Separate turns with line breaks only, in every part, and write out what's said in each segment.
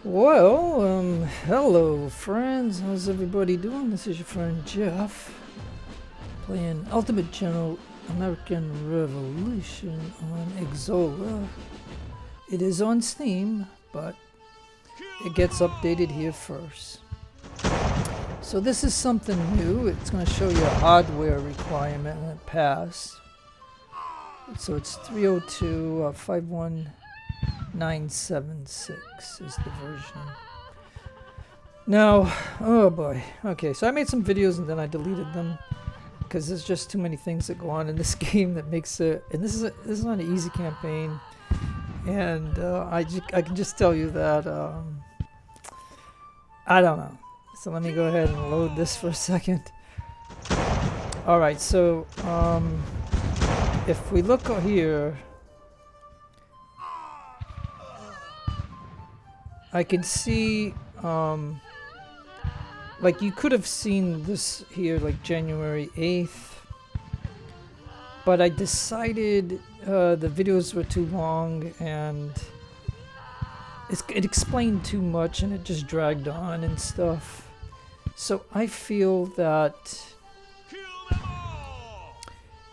Well, hello friends, how's everybody doing? This is your friend Jeff, playing Ultimate Channel American Revolution on Exola. It is on Steam, but it gets updated here first. So this is something new. It's going to show you a hardware requirement and it passed. So it's 302.51976 is the version. Now, oh boy. Okay, so I made some videos and then I deleted them because there's just too many things that go on in this game that makes it. And this is not an easy campaign, and I can just tell you that I don't know. So let me go ahead and load this for a second. All right, so if we look here, I can see like you could have seen this here like January 8th, but I decided the videos were too long and it explained too much and it just dragged on and stuff. So I feel that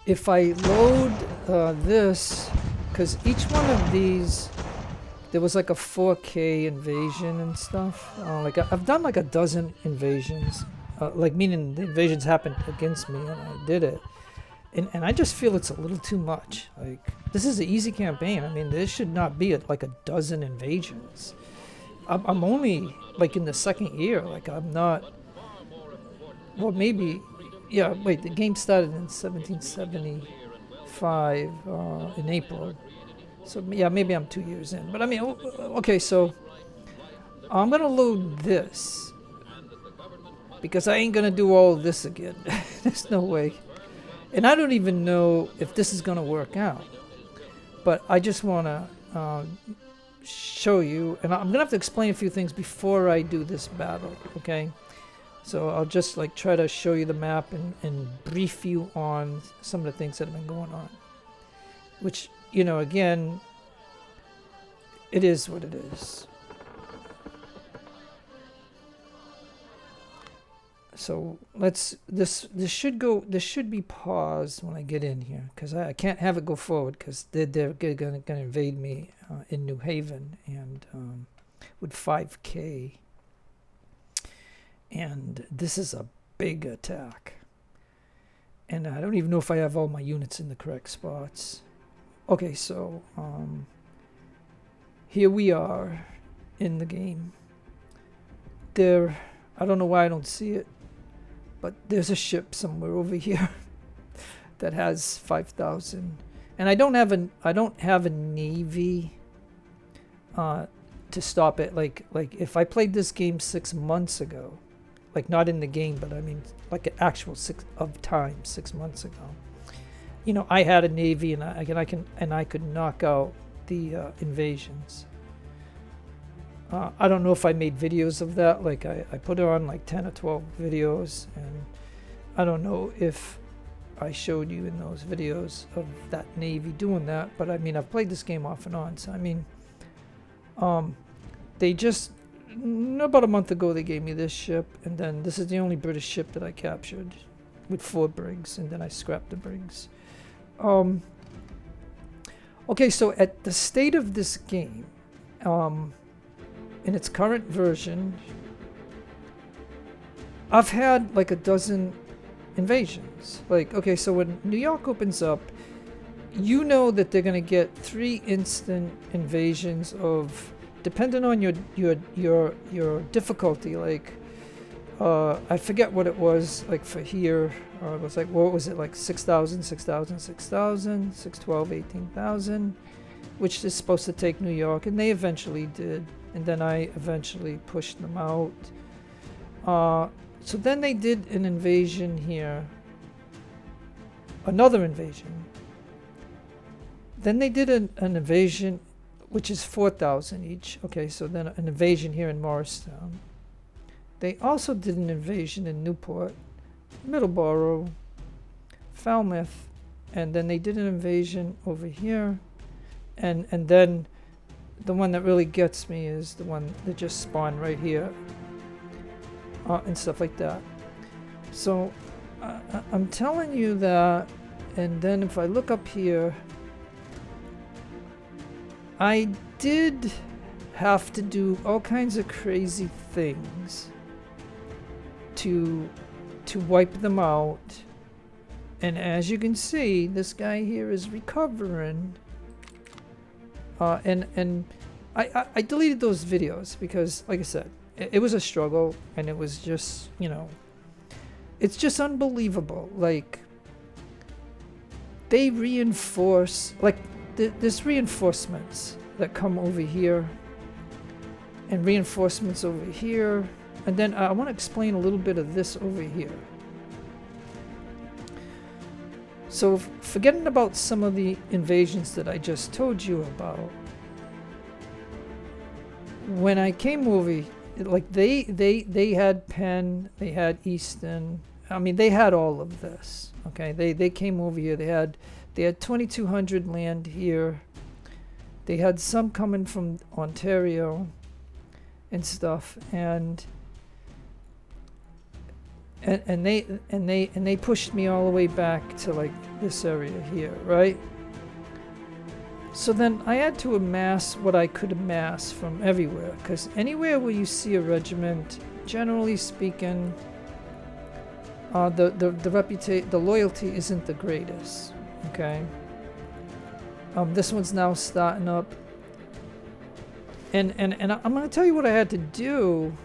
if I load this, because each one of these, there was like a 4K invasion and stuff. Like I've done like a dozen invasions, like meaning the invasions happened against me and I did it. And I just feel it's a little too much. Like, this is an easy campaign. I mean, there should not be like a dozen invasions. I'm only like in the second year. Like I'm not, well maybe, yeah, wait, the game started in 1775 in April. So yeah, maybe I'm 2 years in. But I mean, okay, so I'm gonna load this because I ain't gonna do all of this again. There's no way. And I don't even know if this is gonna work out. But I just wanna show you, and I'm gonna have to explain a few things before I do this battle, okay? So I'll just like try to show you the map and brief you on some of the things that have been going on. Which, you know, again, it is what it is. So let's, this should be paused when I get in here, because I can't have it go forward because they're gonna invade me in New Haven and with 5K. And this is a big attack. And I don't even know if I have all my units in the correct spots. Okay, so here we are in the game. There, I don't know why I don't see it, but there's a ship somewhere over here that has 5,000. And I don't have a navy to stop it. Like if I played this game 6 months ago, like not in the game, but I mean like an actual 6 months ago. You know, I had a navy and I could knock out the invasions. I don't know if I made videos of that. Like I put on like 10 or 12 videos, and I don't know if I showed you in those videos of that navy doing that. But I mean, I've played this game off and on. So I mean, they just about a month ago they gave me this ship, and then this is the only British ship that I captured with 4 brigs, and then I scrapped the brigs. Okay, so at the state of this game, in its current version, I've had like a dozen invasions. Like, okay, so when New York opens up, you know that they're gonna get 3 instant invasions of, depending on your difficulty. Like, I forget what it was. Like for here, it was like, what was it, like 6,000, 6,000, 6,000, 612, 18,000, which is supposed to take New York, and they eventually did. And then I eventually pushed them out. So then they did an invasion here. Another invasion. Then they did an invasion, which is 4,000 each. Okay, so then an invasion here in Morristown. They also did an invasion in Newport, Middleborough, Falmouth, and then they did an invasion over here. And then the one that really gets me is the one that just spawned right here, and stuff like that. So I'm telling you that, and then if I look up here, I did have to do all kinds of crazy things to wipe them out. And as you can see, this guy here is recovering. And I deleted those videos because, like I said, it was a struggle, and it was just, you know, it's just unbelievable. Like, they reinforce, like, there's reinforcements that come over here, and reinforcements over here, and then I want to explain a little bit of this over here. So forgetting about some of the invasions that I just told you about, when I came over, like they had Penn, they had Easton. I mean, they had all of this. Okay, they came over here. They had 2,200 land here. They had some coming from Ontario and stuff, and they pushed me all the way back to like this area here, right? So then I had to amass what I could amass from everywhere, because anywhere where you see a regiment, generally speaking, the loyalty isn't the greatest. Okay. This one's now starting up, and I'm going to tell you what I had to do.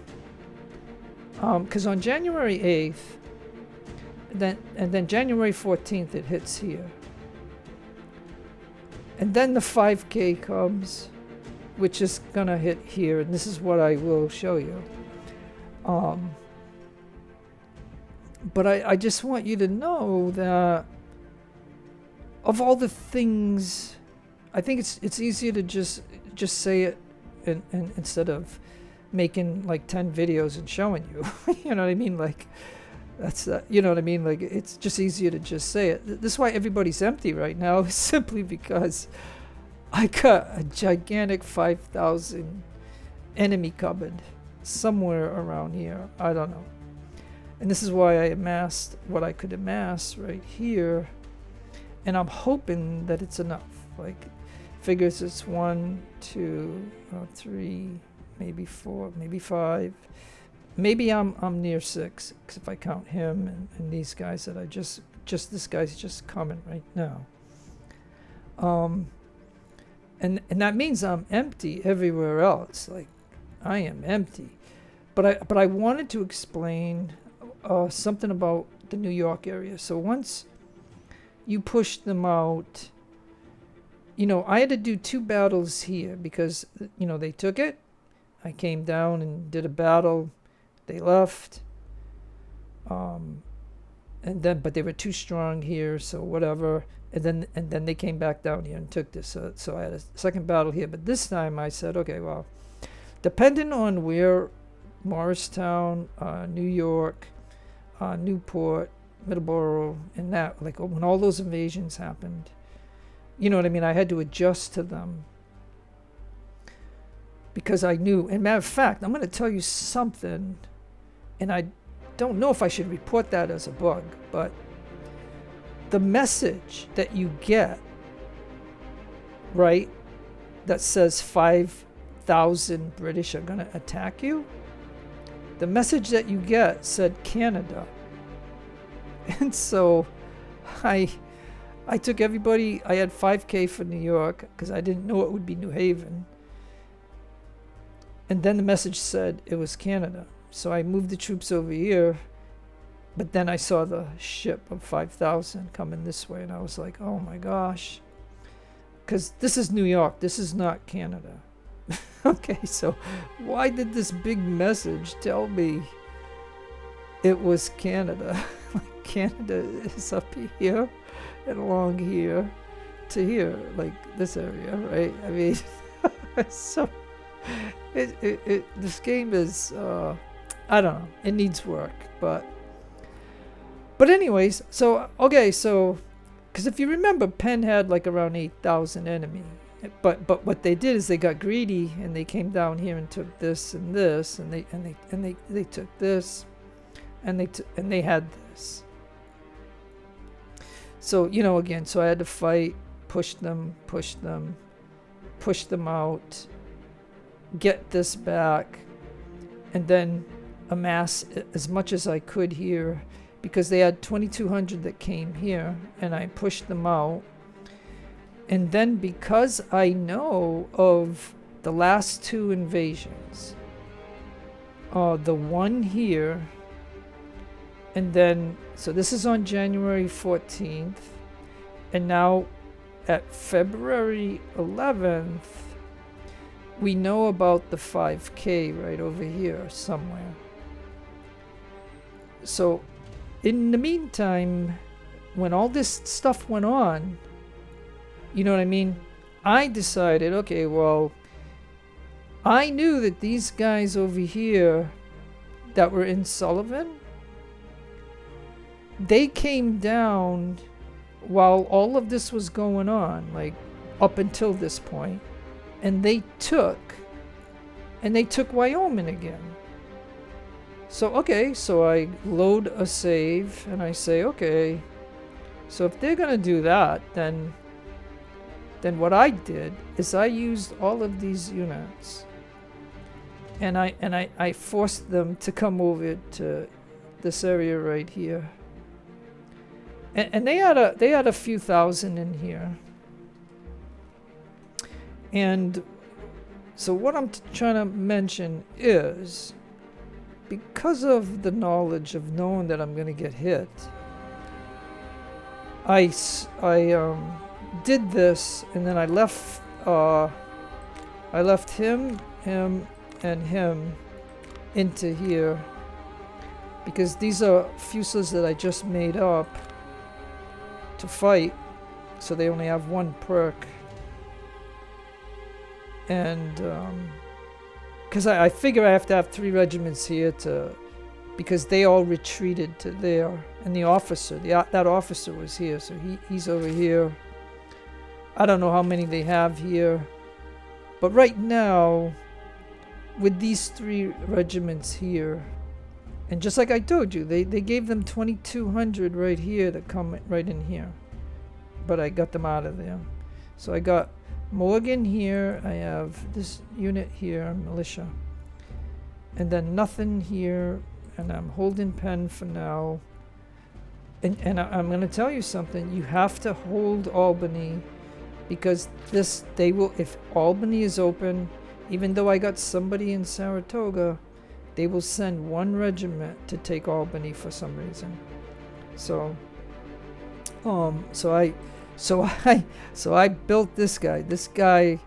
Because on January 8th, then January 14th, it hits here. And then the 5K comes, which is going to hit here. And this is what I will show you. But I just want you to know that of all the things, I think it's easier to just say it and instead of making like 10 videos and showing you. You know what I mean? Like, that's you know what I mean? Like, it's just easier to just say it. This is why everybody's empty right now, is simply because I got a gigantic 5,000 enemy cupboard somewhere around here. I don't know. And this is why I amassed what I could amass right here, and I'm hoping that it's enough. Like, figures it's 1, 2, 3, maybe 4, maybe 5. Maybe I'm near 6, because if I count him and these guys that I just this guy's just coming right now. And that means I'm empty everywhere else. Like, I am empty. But I wanted to explain something about the New York area. So once you push them out, you know, I had to do 2 battles here because, you know, they took it. I came down and did a battle. They left. And then, but they were too strong here, so whatever. And then they came back down here and took this. So I had a second battle here. But this time I said, okay, well, depending on where Morristown, New York, Newport, Middleborough, and that, like when all those invasions happened, you know what I mean? I had to adjust to them because I knew. And matter of fact, I'm going to tell you something, and I don't know if I should report that as a bug, but the message that you get, right, that says 5,000 British are going to attack you, the message that you get said Canada. And so I took everybody. I had 5K for New York because I didn't know it would be New Haven. And then the message said it was Canada. So I moved the troops over here. But then I saw the ship of 5,000 coming this way. And I was like, oh my gosh. Because this is New York. This is not Canada. Okay, so why did this big message tell me it was Canada? Like, Canada is up here and along here to here, like this area, right? I mean, so this game is, I don't know, it needs work, but anyways, so, okay, so, because if you remember, Penn had like around 8,000 enemy, But what they did is they got greedy and they came down here and took this and this, and they took this, and they had this. So again, so I had to fight, push them out, get this back, and then amass as much as I could here, because they had 2,200 that came here, and I pushed them out. And then because I know of the last two invasions, the one here, and then, so this is on January 14th, and now at February 11th, we know about the 5K right over here somewhere. So in the meantime, when all this stuff went on, you know what I mean? I decided, okay, well, I knew that these guys over here that were in Sullivan, they came down while all of this was going on, like up until this point, and they took Wyoming again. So, okay, so I load a save and I say, okay, so if they're gonna do that, then what I did is I used all of these units and I forced them to come over to this area right here. And they had a few thousand in here. And so what I'm trying to mention is, because of the knowledge of knowing that I'm going to get hit, I did this, and then I left him, and him into here, because these are fuselers that I just made up to fight, so they only have one perk. And because I figure I have to have 3 regiments here because they all retreated to there, and the officer, that officer was here, so he's over here. I don't know how many they have here, but right now, with these 3 regiments here, and just like I told you, they gave them 2,200 right here that come right in here, but I got them out of there. So I got Morgan here, I have this unit here, militia, and then nothing here, and I'm holding pen for now. And I'm going to tell you something, you have to hold Albany, because they will, if Albany is open, even though I got somebody in Saratoga, they will send 1 regiment to take Albany for some reason. So I built this guy. This guy,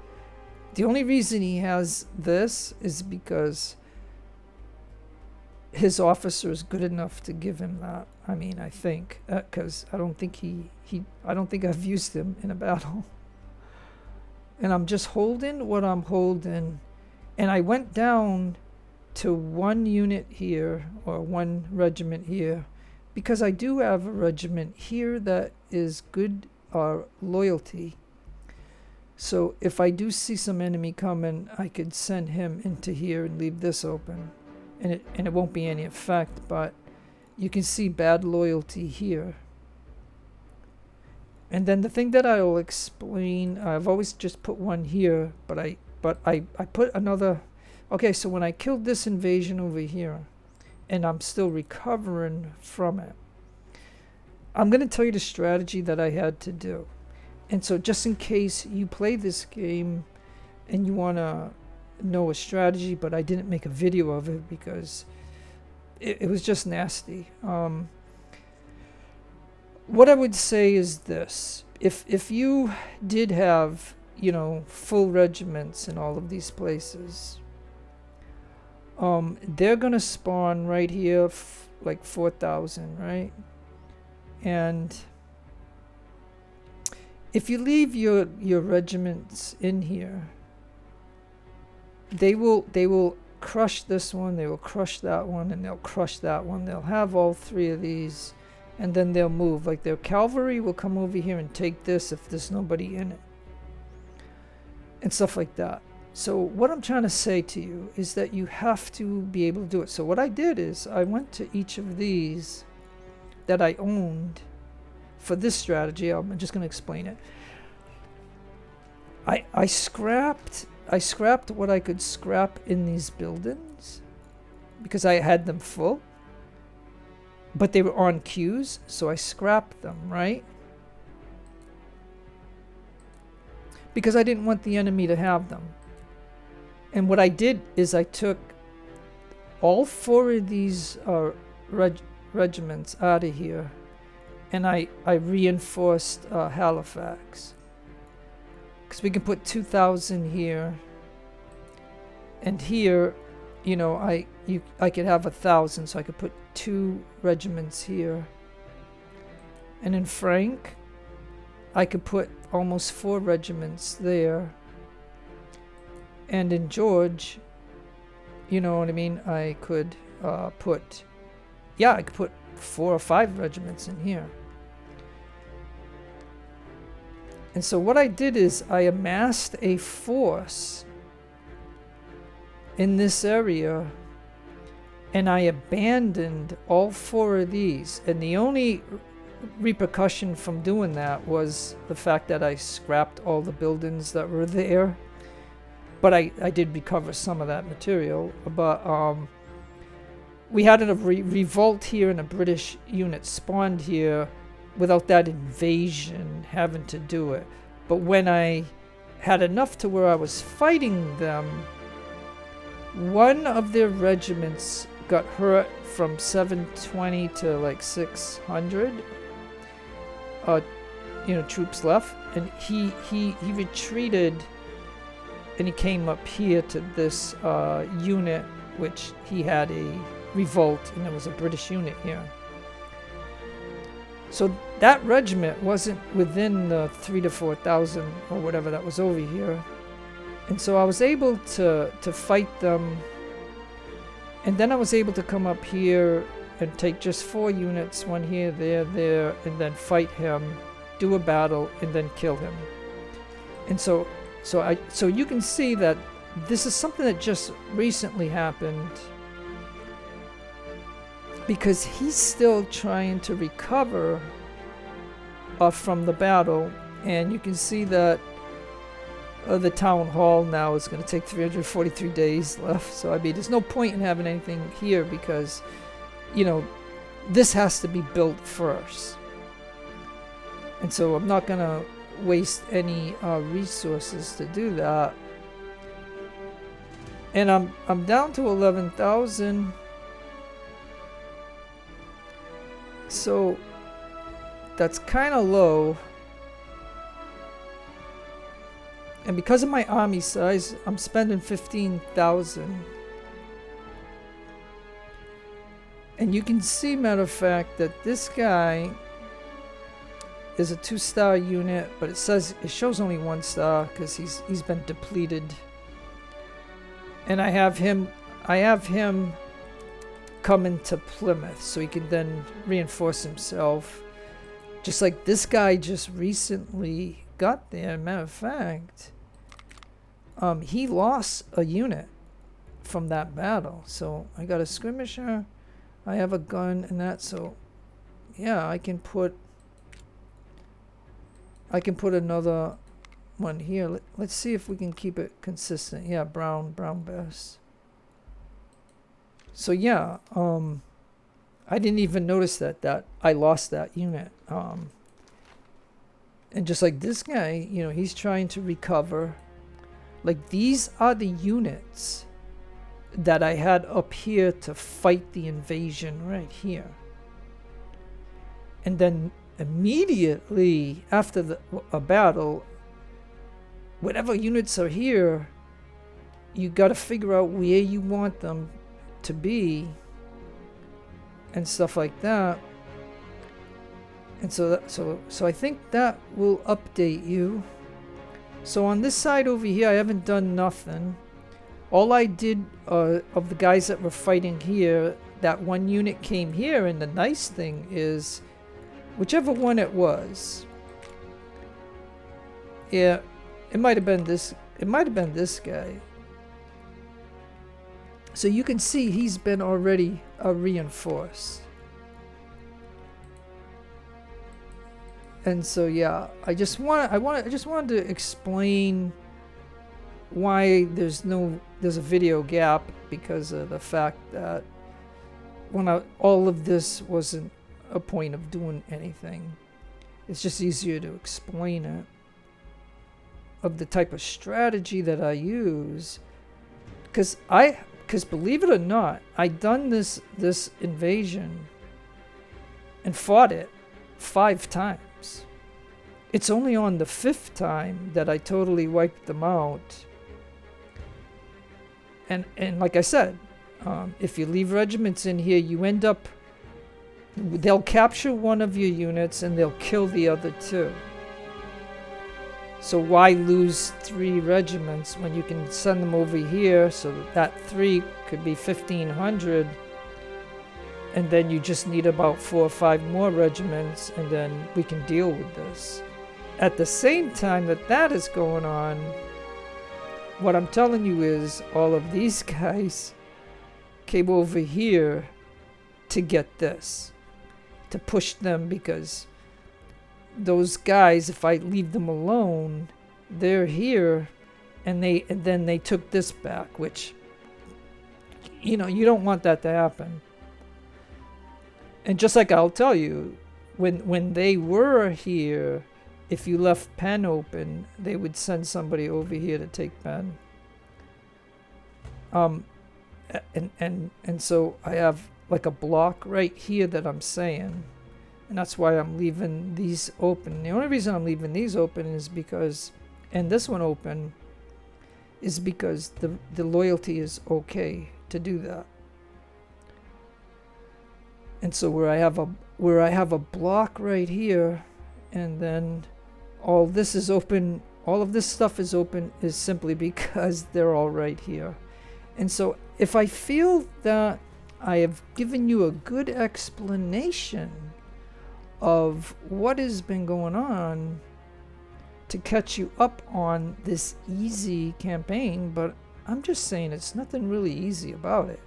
the only reason he has this is because his officer is good enough to give him that. I mean, I think, because I don't think I don't think I've used him in a battle. And I'm just holding what I'm holding. And I went down to 1 unit here, or 1 regiment here, because I do have a regiment here that is good loyalty. So if I do see some enemy coming, I could send him into here and leave this open. And it won't be any effect, but you can see bad loyalty here. And then the thing that I will explain, I've always just put 1 here, but I put another. Okay, so when I killed this invasion over here, and I'm still recovering from it, I'm going to tell you the strategy that I had to do. And so just in case you play this game and you want to know a strategy, but I didn't make a video of it because it was just nasty. What I would say is this. If you did have, full regiments in all of these places, they're going to spawn right here, like 4,000, right? And if you leave your regiments in here, they will crush this one, they will crush that one, and they'll crush that one. They'll have all 3 of these, and then they'll move. Like their cavalry will come over here and take this if there's nobody in it. and stuff like that. So what I'm trying to say to you is that you have to be able to do it. So what I did is I went to each of these that I owned for this strategy. I'm just going to explain it. I scrapped what I could scrap in these buildings because I had them full, but they were on queues, so I scrapped them, right? Because I didn't want the enemy to have them. And what I did is I took all 4 of these regiments out of here, and I reinforced Halifax. Because we can put 2,000 here, and here, you know, I could have 1,000, so I could put 2 regiments here. And in Frank, I could put almost 4 regiments there. And in George, you know what I mean, I could put 4 or 5 regiments in here. And so what I did is I amassed a force in this area, and I abandoned all 4 of these. And the only repercussion from doing that was the fact that I scrapped all the buildings that were there. But I did recover some of that material. But we had a revolt here, and a British unit spawned here without that invasion having to do it. But when I had enough to where I was fighting them, one of their regiments got hurt from 720 to like 600. Troops left, and he retreated. And he came up here to this unit, which he had a revolt, and there was a British unit here. So that regiment wasn't within the 3,000 to 4,000 or whatever that was over here. And so I was able to fight them. And then I was able to come up here and take just 4 units, one here, there, and then fight him, do a battle, and then kill him. And so you can see that this is something that just recently happened, because he's still trying to recover from the battle. And you can see that the town hall now is going to take 343 days left. So I mean, there's no point in having anything here, because, you know, this has to be built first. And so I'm not going to waste any resources to do that. And I'm down to 11,000. So that's kind of low. And because of my army size, I'm spending 15,000. And you can see, matter of fact, that this guy is a 2-star unit, but it shows only 1 star because he's been depleted. And I have him coming to Plymouth, so he can then reinforce himself. Just like this guy just recently got there. Matter of fact, he lost a unit from that battle. So I got a skirmisher, I have a gun and that. So yeah, I can put another one here. Let's see if we can keep it consistent. Yeah, brown best. So yeah, I didn't even notice that I lost that unit. And just like this guy, you know, he's trying to recover. Like, these are the units that I had up here to fight the invasion right here. And then immediately after a battle, whatever units are here, you got to figure out where you want them to be and stuff like that. And so I think that will update you. So on this side over here, I haven't done nothing. All I did of the guys that were fighting here, that one unit came here, and the nice thing is, whichever one it was, yeah, it might have been this It might have been this guy. So you can see he's been already reinforced. And so yeah, I just wanted to explain why there's a video gap, because of the fact that all of this wasn't a point of doing anything. It's just easier to explain it, of the type of strategy that I use, because believe it or not, I done this invasion and fought it 5 times. It's only on the 5th time that I totally wiped them out. And like I said, if you leave regiments in here, you end up, they'll capture one of your units and they'll kill the other 2. So why lose 3 regiments when you can send them over here, so that 3 could be 1,500, and then you just need about 4 or 5 more regiments, and then we can deal with this. At the same time that is going on, what I'm telling you is all of these guys came over here to get this, to push them, because those guys, if I leave them alone, they're here, and then they took this back, which, you don't want that to happen. And just like I'll tell you, when they were here, if you left Penn open, they would send somebody over here to take Penn. And so I have like a block right here that I'm saying, and that's why I'm leaving these open. The only reason I'm leaving these open is because, and this one open, is because the loyalty is okay to do that. And so where I have a block right here, and then all this is open, all of this stuff is open, is simply because they're all right here. And so if I feel that I have given you a good explanation of what has been going on to catch you up on this easy campaign, but I'm just saying it's nothing really easy about it.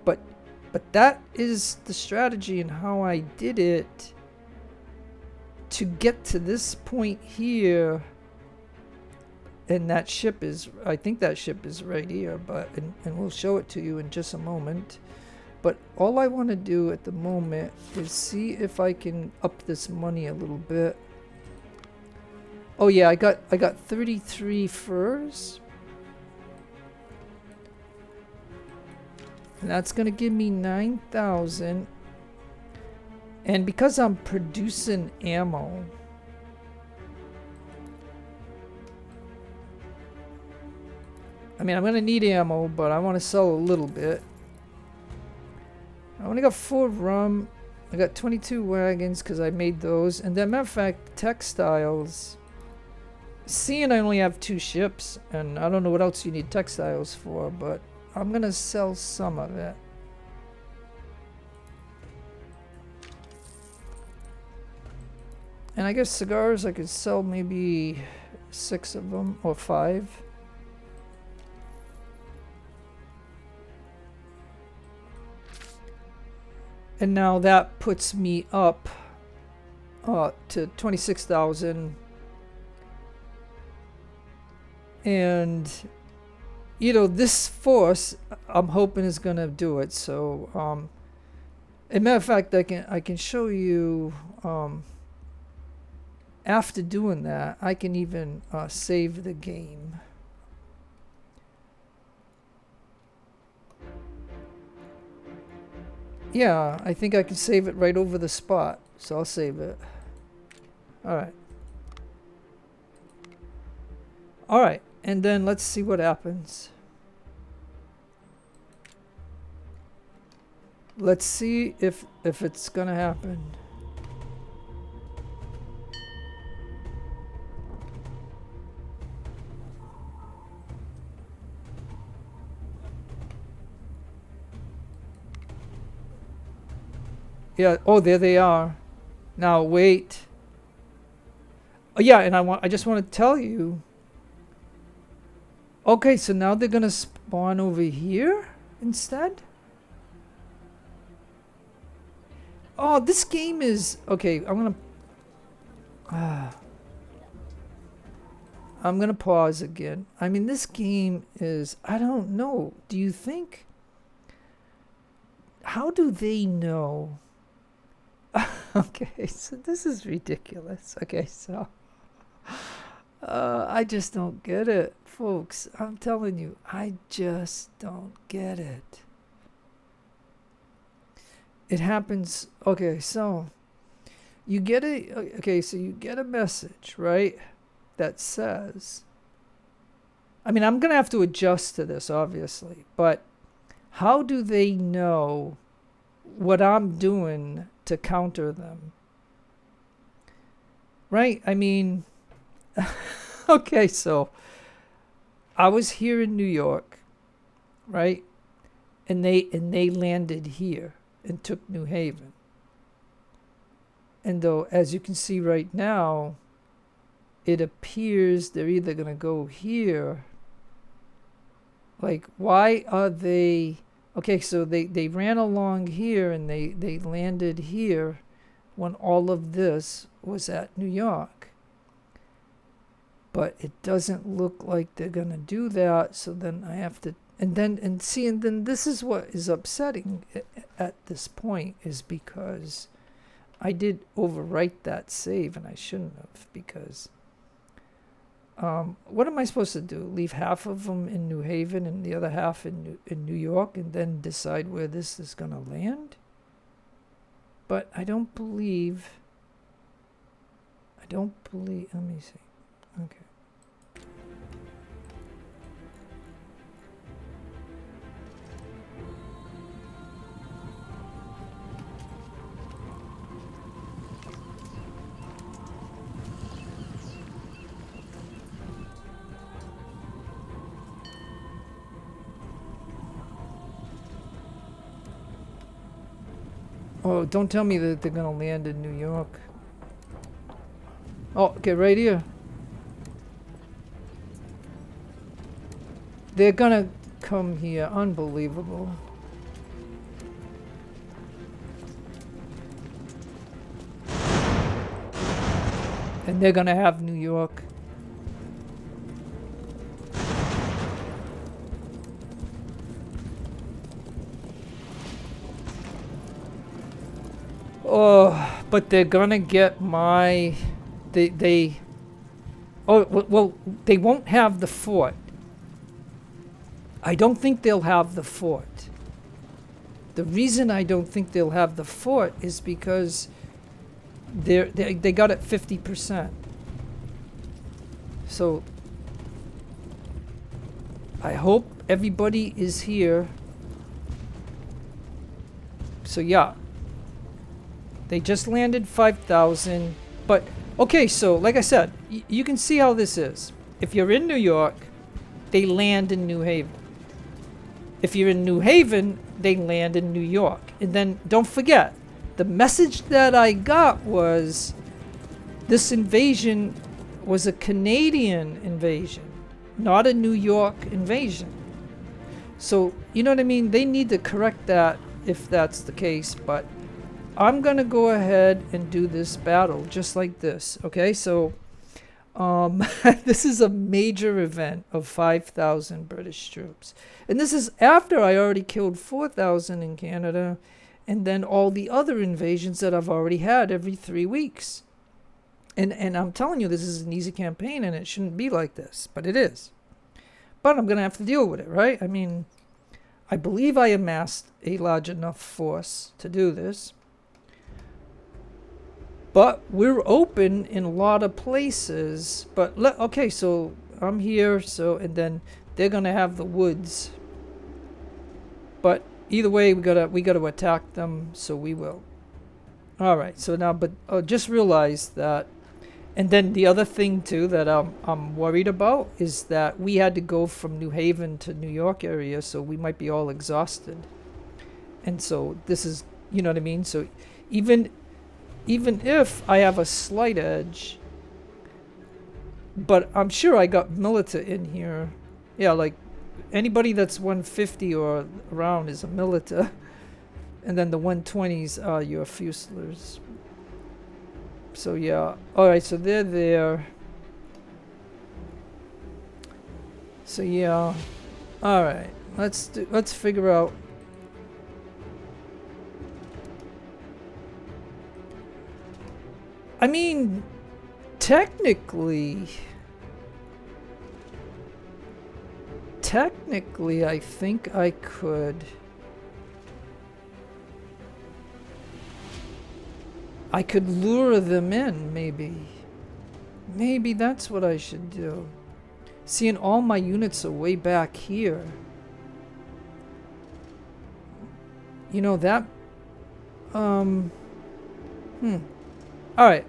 But that is the strategy and how I did it to get to this point here. And that ship is, I think that ship is right here, and we'll show it to you in just a moment. But all I want to do at the moment is see if I can up this money a little bit. Oh yeah, I got 33 furs. And that's going to give me 9,000. And because I'm producing ammo, I mean, I'm going to need ammo, but I want to sell a little bit. I only got 4 rum. I got 22 wagons because I made those. And then, matter of fact, textiles. Seeing I only have 2 ships, and I don't know what else you need textiles for, but I'm going to sell some of it. And I guess cigars, I could sell maybe 6 of them, or 5. And now that puts me up to 26,000. And, you know, this force, I'm hoping is going to do it. So, as a matter of fact, I can show you, after doing that, I can even save the game. Yeah, I think I can save it right over the spot. So I'll save it. Alright. Alright, and then let's see what happens. Let's see if it's gonna happen. Yeah, oh, there they are. Now, wait. Oh yeah, and I just want to tell you. Okay, so now they're gonna spawn over here instead. Oh, this game is okay. I'm gonna pause again. I mean, this game is. I don't know. Do you think? How do they know? Okay, so this is ridiculous. Okay, so I just don't get it, folks. I'm telling you, I just don't get it. It happens. Okay, so you get so you get a message, right? That says, I mean, I'm gonna have to adjust to this, obviously, but how do they know what I'm doing to counter them? Right? I mean, okay, so I was here in New York, right? And they landed here and took New Haven. And though, as you can see right now, it appears they're either going to go here. Like, why are they... Okay, so they ran along here and they landed here when all of this was at New York. But it doesn't look like they're going to do that, so then I have to... And then this is what is upsetting at this point, is because I did overwrite that save, and I shouldn't have, because... what am I supposed to do? Leave half of them in New Haven and the other half in New York, and then decide where this is going to land? But I don't believe... Let me see. Okay. Oh, don't tell me that they're gonna land in New York. Oh, okay, right here. They're gonna come here. Unbelievable. And they're gonna have New York. Oh, but they're gonna get my... Oh, well, they won't have the fort. I don't think they'll have the fort. The reason I don't think they'll have the fort is because they got it 50%. So I hope everybody is here. So yeah. They just landed 5,000, but okay, so like I said, you can see how this is. If you're in New York, they land in New Haven. If you're in New Haven, they land in New York. And then don't forget, the message that I got was this invasion was a Canadian invasion, not a New York invasion. So, you know what I mean? They need to correct that if that's the case, but I'm going to go ahead and do this battle just like this, okay? So, this is a major event of 5,000 British troops. And this is after I already killed 4,000 in Canada, and then all the other invasions that I've already had every 3 weeks. And I'm telling you, this is an easy campaign, and it shouldn't be like this, but it is. But I'm going to have to deal with it, right? I mean, I believe I amassed a large enough force to do this. But we're open in a lot of places. But okay, so I'm here, so and then they're gonna have the woods. But either way, we gotta attack them, so we will. All right. So now, but just realize that, and then the other thing too that I'm worried about is that we had to go from New Haven to New York area, so we might be all exhausted. And so this is, you know what I mean. So even if I have a slight edge, But I'm sure I got milita in here. Yeah, like anybody that's 150 or around is a milita. And then the 120s are your fusilers. So yeah. Alright, so they're there. So yeah. Alright. Let's figure out. I mean, technically I think I could lure them in, maybe. Maybe that's what I should do. Seeing all my units are way back here. You know that Alright.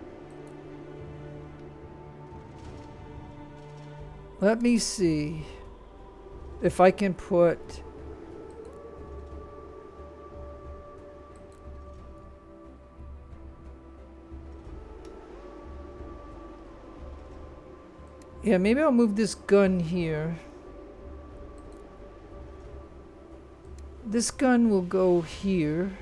Let me see if I can put yeah, maybe I'll move this gun here. This gun will go here.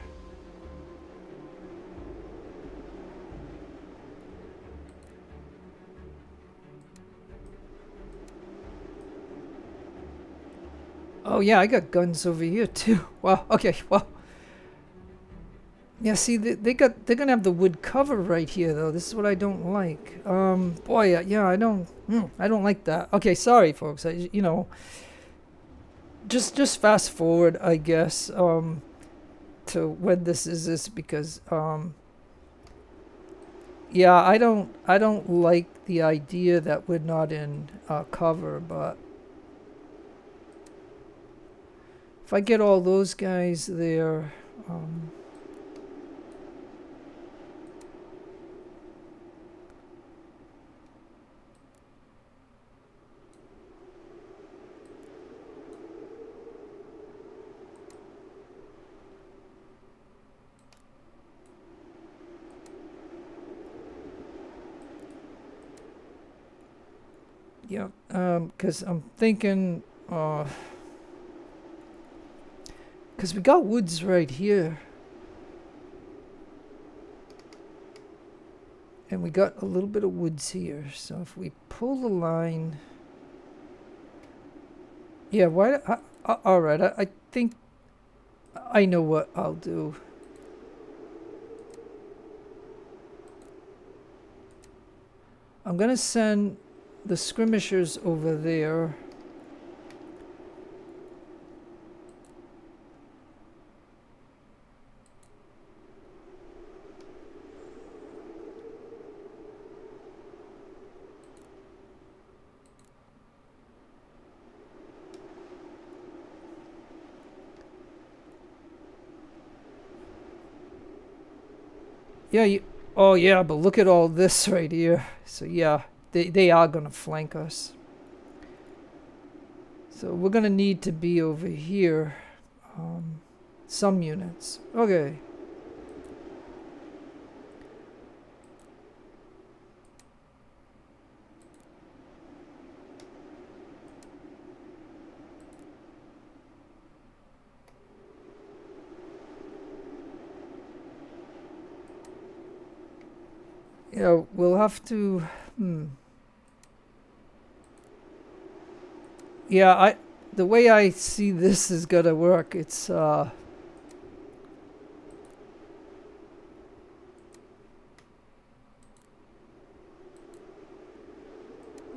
Oh yeah, I got guns over here too. Wow. Okay. Wow. Yeah. See, they're gonna have the wood cover right here though. This is what I don't like. Boy. Yeah. I don't like that. Okay. Sorry, folks. You know. Just fast forward, I guess. To when this is because yeah, I don't like the idea that we're not in cover, but if I get all those guys there, yeah, because I'm thinking, because we got woods right here. And we got a little bit of woods here. So if we pull the line... Yeah, why... Alright, I think I know what I'll do. I'm going to send the skirmishers over there. Yeah, oh yeah, but look at all this right here. So yeah, they are gonna flank us. So we're gonna need to be over here. Some units. Okay. Yeah, we'll have to... Yeah, the way I see this is gonna work, it's... Let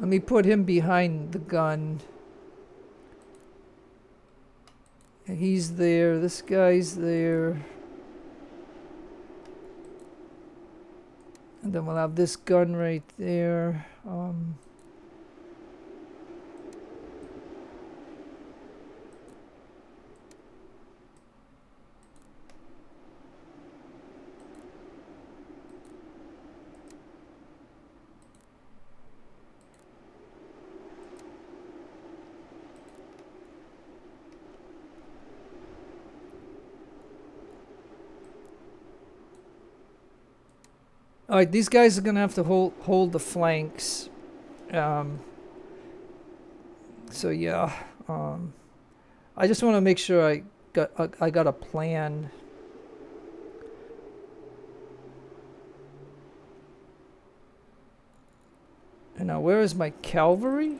me put him behind the gun. He's there, this guy's there. And then we'll have this gun right there. Alright, these guys are gonna have to hold the flanks. Um, so yeah, I just want to make sure I got a plan. And now where is my cavalry?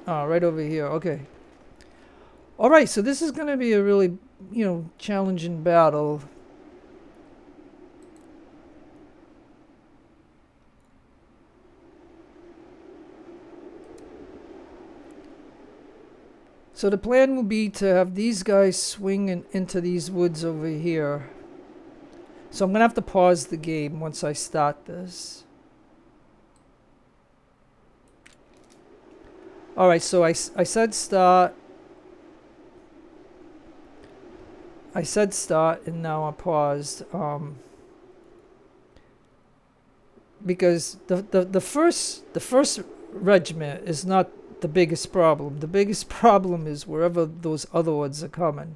Oh, right over here. Okay. All right, so this is going to be a really, challenging battle. So the plan will be to have these guys swing into these woods over here. So I'm going to have to pause the game once I start this. Alright, so I said start. I said start, and now I paused. Because the first regiment is not the biggest problem. The biggest problem is wherever those other ones are coming.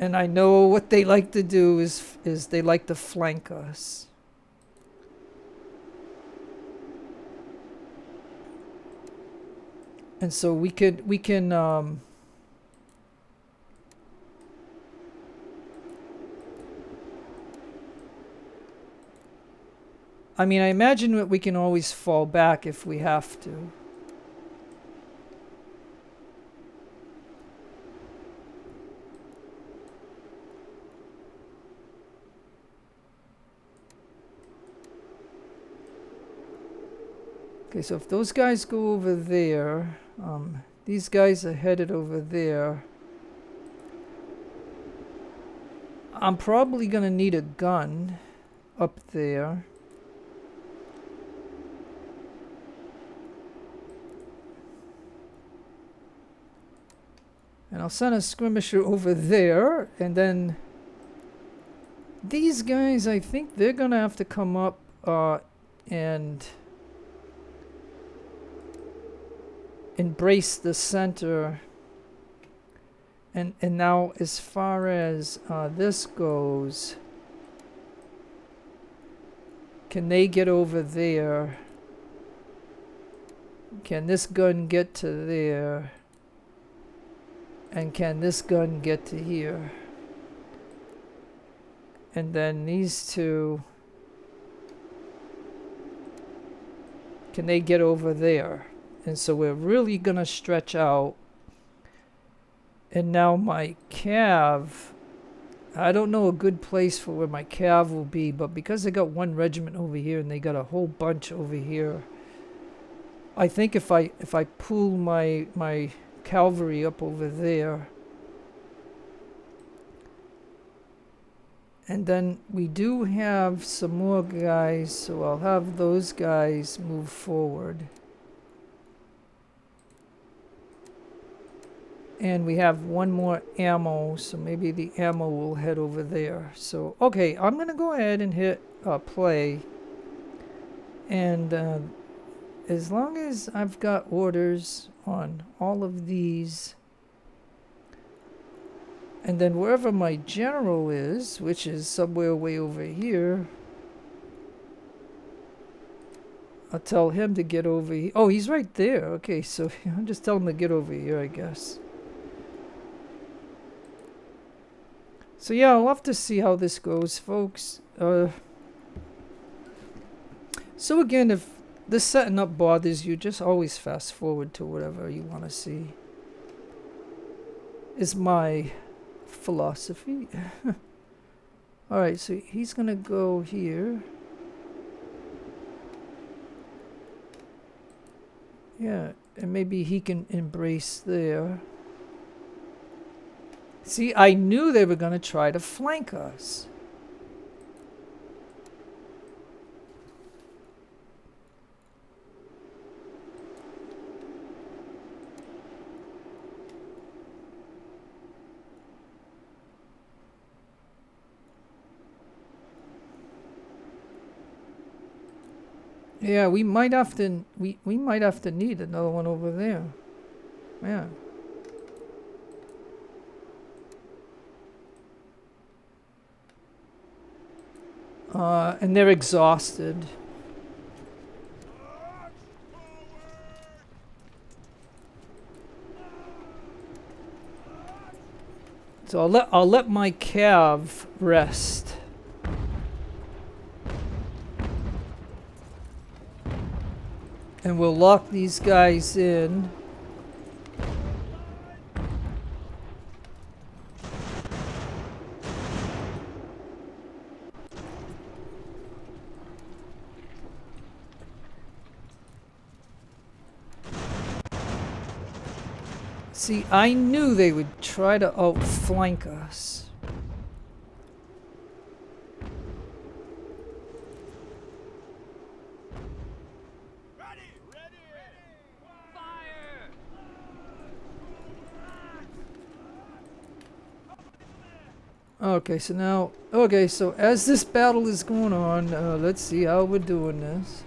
And I know what they like to do is they like to flank us. And so we can I mean, I imagine that we can always fall back if we have to. Okay, so if those guys go over there, these guys are headed over there. I'm probably gonna need a gun up there. And I'll send a skirmisher over there, and then these guys, I think they're gonna have to come up and embrace the center. And now as far as this goes, can they get over there? Can this gun get to there? And can this gun get to here? And then these two, can they get over there? And so we're really gonna stretch out. And now my cav, I don't know a good place for where my cav will be, but because I got one regiment over here and they got a whole bunch over here, I think if I pull my cavalry up over there, and then we do have some more guys, so I'll have those guys move forward. And we have one more ammo, so maybe the ammo will head over there. So, okay, I'm going to go ahead and hit play. And as long as I've got orders on all of these, and then wherever my general is, which is somewhere way over here, I'll tell him to get over here. Oh, he's right there. Okay, so I'll just tell him to get over here, I guess. So yeah, I'll have to see how this goes, folks. So again, if this setting up bothers you, just always fast forward to whatever you want to see. Is my philosophy. Alright, so he's gonna go here. Yeah, and maybe he can embrace there. See, I knew they were gonna try to flank us. Yeah, we might have to we might have to need another one over there. Yeah. And they're exhausted. So I'll let my cav rest. And we'll lock these guys in. See, I knew they would try to outflank us. Okay, so now, okay, so as this battle is going on, let's see how we're doing this.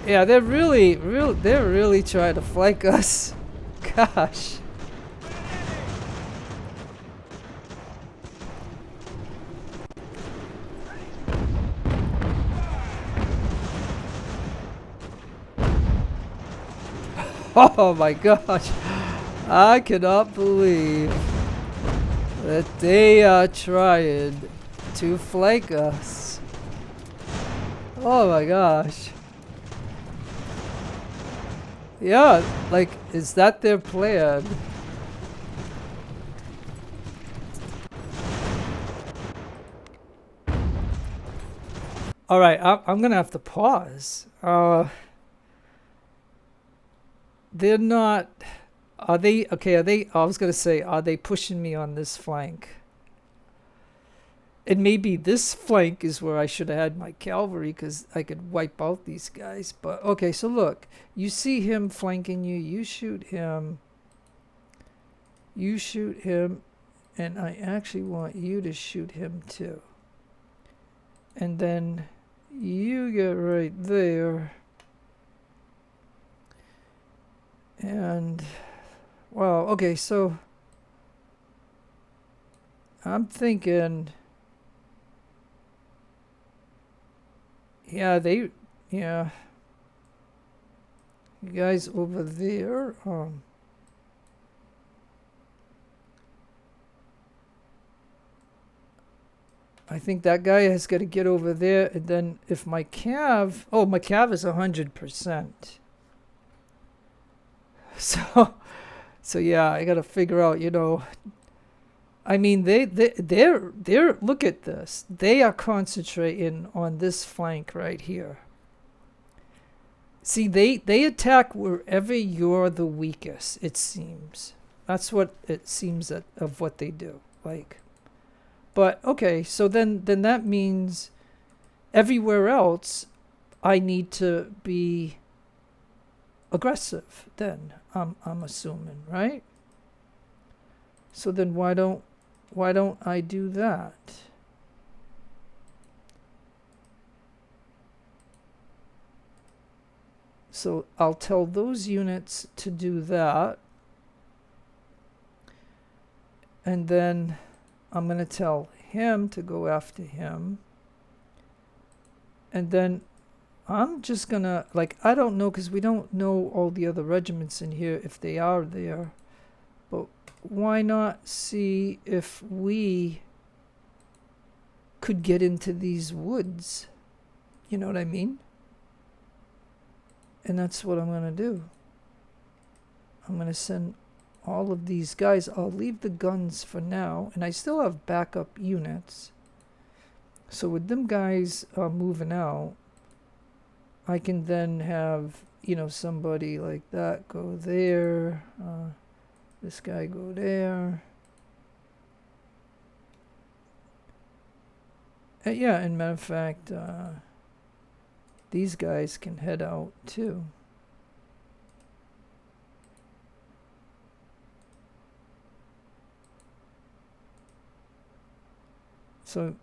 Yeah, they're really trying to flank us. Gosh. Oh my gosh. I cannot believe that they are trying to flank us. Oh my gosh. Yeah, like, is that their plan? Alright, I'm gonna have to pause. They're not... Are they... Okay, are they... I was gonna say, are they pushing me on this flank? And maybe this flank is where I should have had my cavalry, because I could wipe out these guys. But, okay, so look. You see him flanking you. You shoot him. You shoot him. And I actually want you to shoot him, too. And then you get right there. And, wow, okay, so I'm thinking, yeah, you guys over there, I think that guy has got to get over there, and then if my cav, oh, my cav is 100%. So yeah, I gotta figure out, you know, I mean, they're, look at this. They are concentrating on this flank right here. See, they attack wherever you're the weakest, it seems. That's what it seems of what they do, like. But, okay, so then that means everywhere else I need to be aggressive then, I'm assuming, right? So then why don't I do that? So I'll tell those units to do that. And then I'm going to tell him to go after him. And then I'm just going to, like, I don't know, because we don't know all the other regiments in here if they are there. But why not see if we could get into these woods? You know what I mean? And that's what I'm going to do. I'm going to send all of these guys. I'll leave the guns for now. And I still have backup units. So with them guys moving out, I can then have, you know, somebody like that go there. This guy go there. Yeah, and matter of fact, these guys can head out too. So,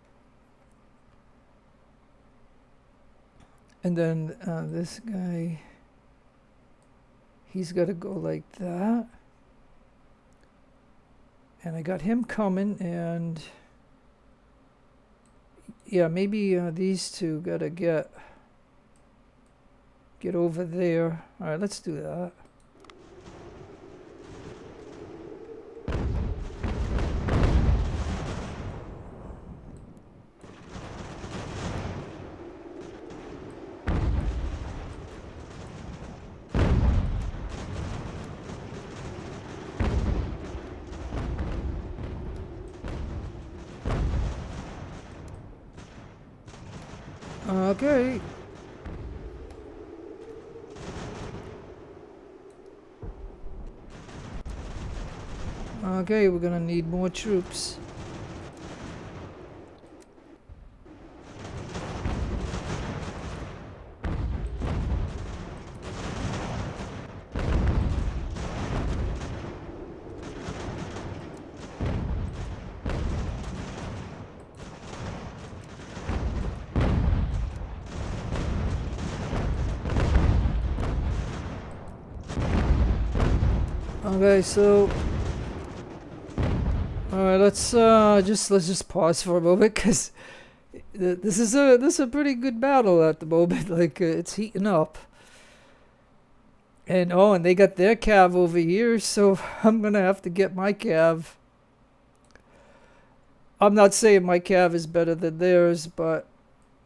and then this guy, he's got to go like that. And I got him coming, and yeah, maybe these two got to get get over there. All right, let's do that. Okay. Okay, we're gonna need more troops. Okay, so all right, let's just pause for a moment, because this is a pretty good battle at the moment. Like it's heating up, and and they got their cav over here, so I'm gonna have to get my cav. I'm not saying my cav is better than theirs, but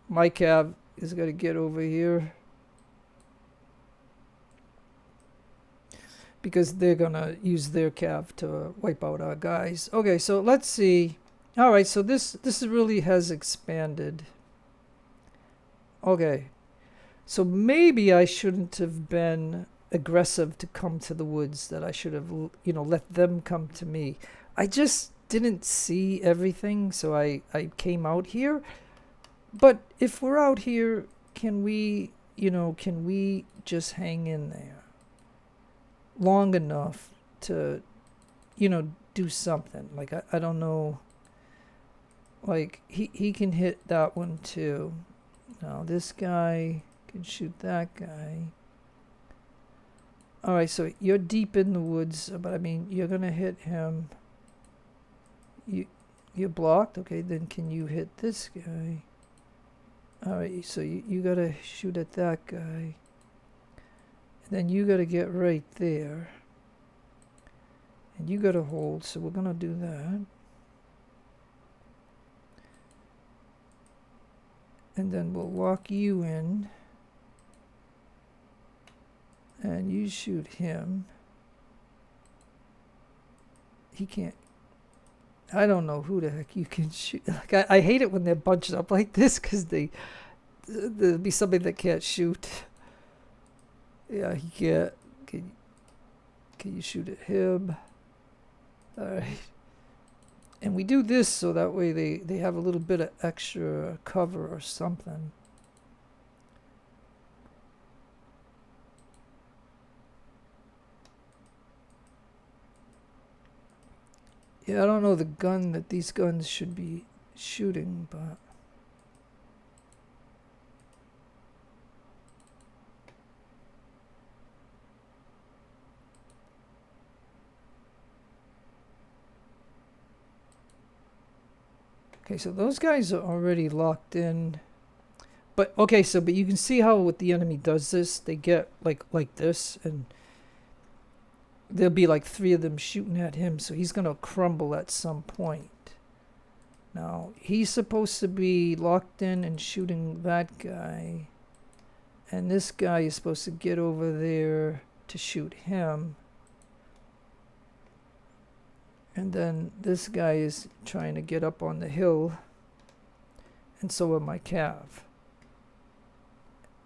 my cav is gonna get over here, because they're gonna use their cav to wipe out our guys. Okay, so let's see. All right, so this really has expanded. Okay, so maybe I shouldn't have been aggressive to come to the woods. That I should have, let them come to me. I just didn't see everything, so I came out here. But if we're out here, can we just hang in there long enough to, do something? Like, I don't know. Like, he can hit that one too. Now this guy can shoot that guy. Alright, so you're deep in the woods, but I mean, you're gonna hit him. You're blocked? Okay, then can you hit this guy? Alright, so you gotta shoot at that guy. And then you gotta get right there. And you gotta hold, so we're gonna do that. And then we'll walk you in. And you shoot him. He can't. I don't know who the heck you can shoot. Like, I hate it when they're bunched up like this, because there'll be somebody that can't shoot. Yeah, he can't. Can you shoot at him? Alright. And we do this so that way they have a little bit of extra cover or something. Yeah, I don't know the gun that these guns should be shooting, but... Okay, so those guys are already locked in. But, okay, but you can see how what the enemy does this. They get like this, and there'll be like 3 of them shooting at him, so he's going to crumble at some point. Now, he's supposed to be locked in and shooting that guy. And this guy is supposed to get over there to shoot him. And then this guy is trying to get up on the hill. And so are my cav.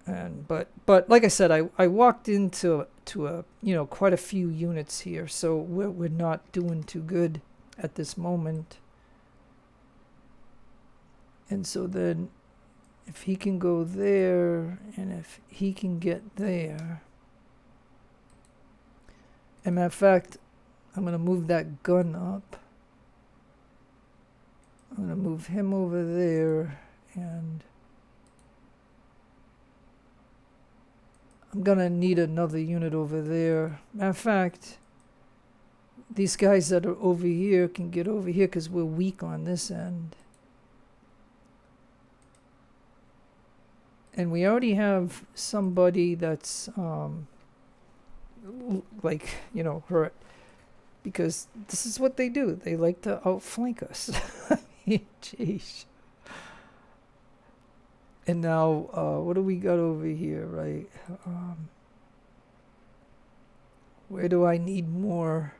And but like I said, I walked into a quite a few units here, so we're not doing too good at this moment. And so then if he can go there, and if he can get there, and matter of fact, I'm going to move that gun up. I'm going to move him over there, and I'm going to need another unit over there. Matter of fact, these guys that are over here can get over here because we're weak on this end. And we already have somebody that's like, you know, hurt, because this is what they do. They like to outflank us. Jeez. And now, what do we got over here, right? Where do I need more?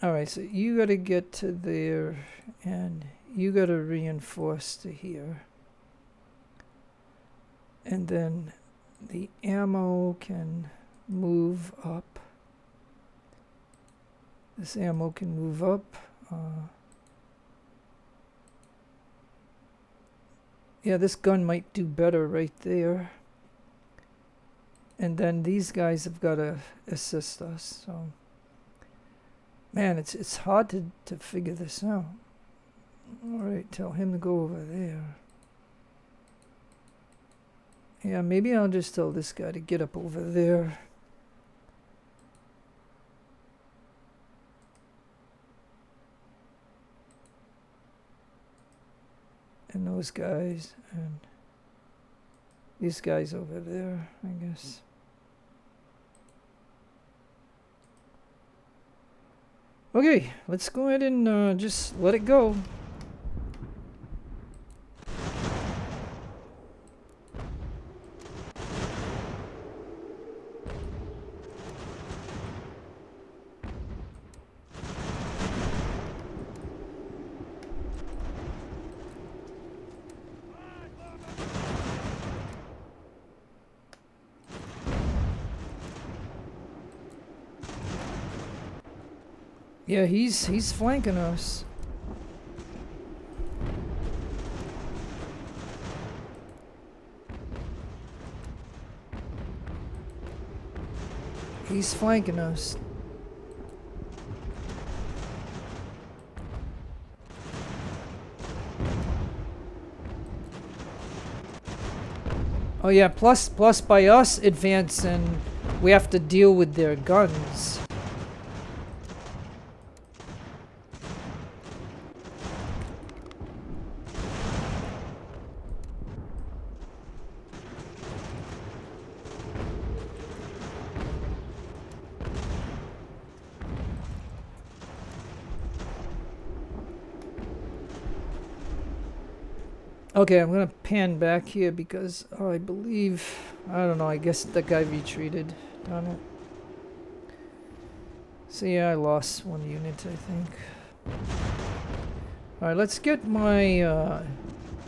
Alright, so you gotta get to there, and you gotta reinforce to here. And then the ammo can move up. This ammo can move up. Yeah, this gun might do better right there. And then these guys have got to assist us. So, man, it's hard to figure this out. All right, tell him to go over there. Yeah, maybe I'll just tell this guy to get up over there. And those guys, and these guys over there, I guess. Okay, let's go ahead and just let it go. Yeah, he's flanking us. He's flanking us. Oh yeah, plus by us advancing, we have to deal with their guns. Okay, I'm gonna pan back here because I believe, I don't know, I guess that guy retreated. Darn it. So yeah, I lost one unit, I think. Alright, let's get my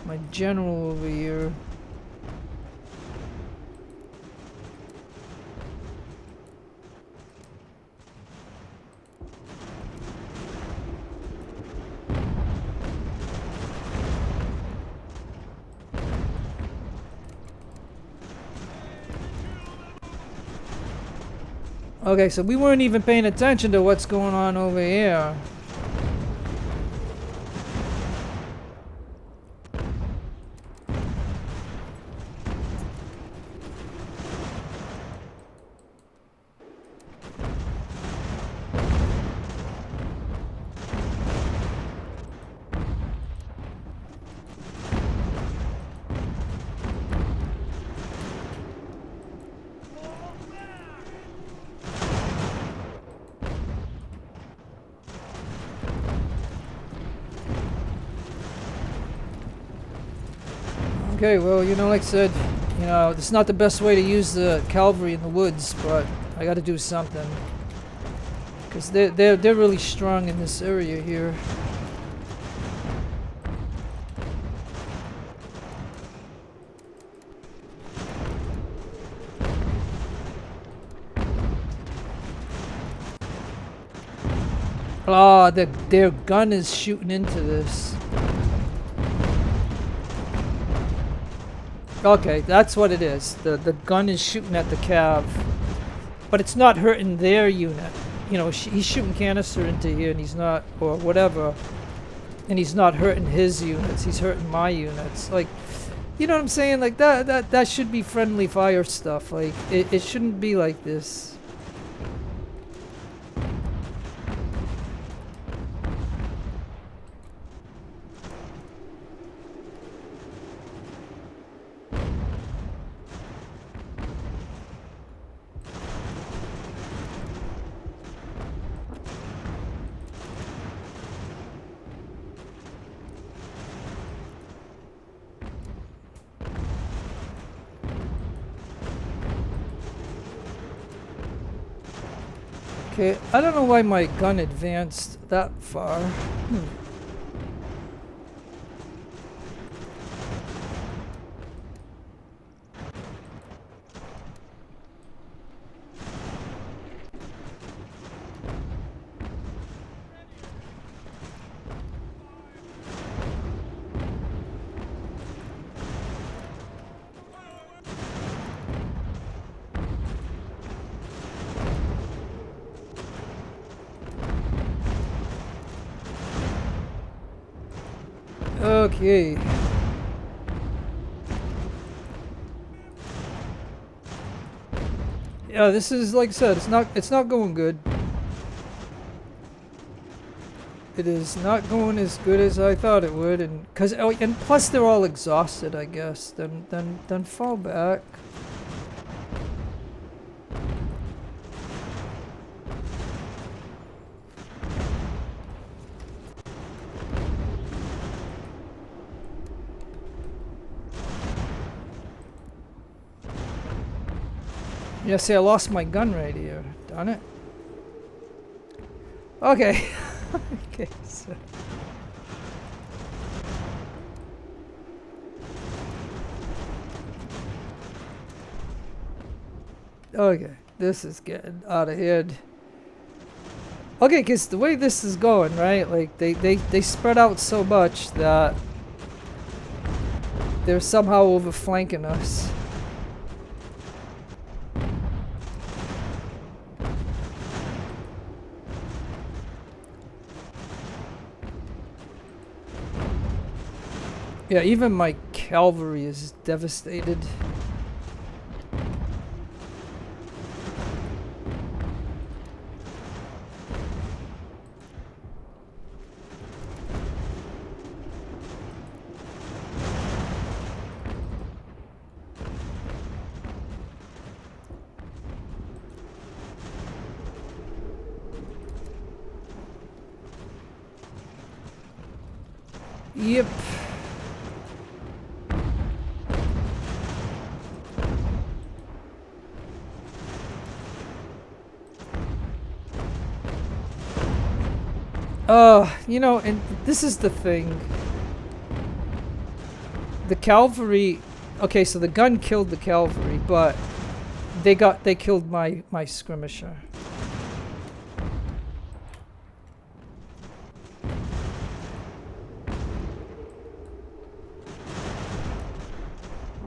my general over here. Okay, so we weren't even paying attention to what's going on over here. Okay, well, you know, like I said, you know, it's not the best way to use the cavalry in the woods, but I got to do something because they're really strong in this area here. Oh, their gun is shooting into this. Okay, that's what it is. The gun is shooting at the cav, but it's not hurting their unit. You know, he's shooting canister into here, and he's not, or whatever, and he's not hurting his units. He's hurting my units. Like, you know what I'm saying? Like that should be friendly fire stuff. Like it shouldn't be like this. Okay, I don't know why my gun advanced that far. Okay. Yeah, this is, like I said, it's not going good. It is not going as good as I thought it would, and plus they're all exhausted, I guess. Then fall back. Yeah, see, I lost my gun right here. Darn it. Okay. Okay, so. Okay, this is getting out of hand. Okay, because the way this is going, right? Like, they spread out so much that they're somehow overflanking us. Yeah, even my cavalry is devastated. Yep. You know, and this is the thing. The cavalry, okay, so the gun killed the cavalry, but they killed my skirmisher.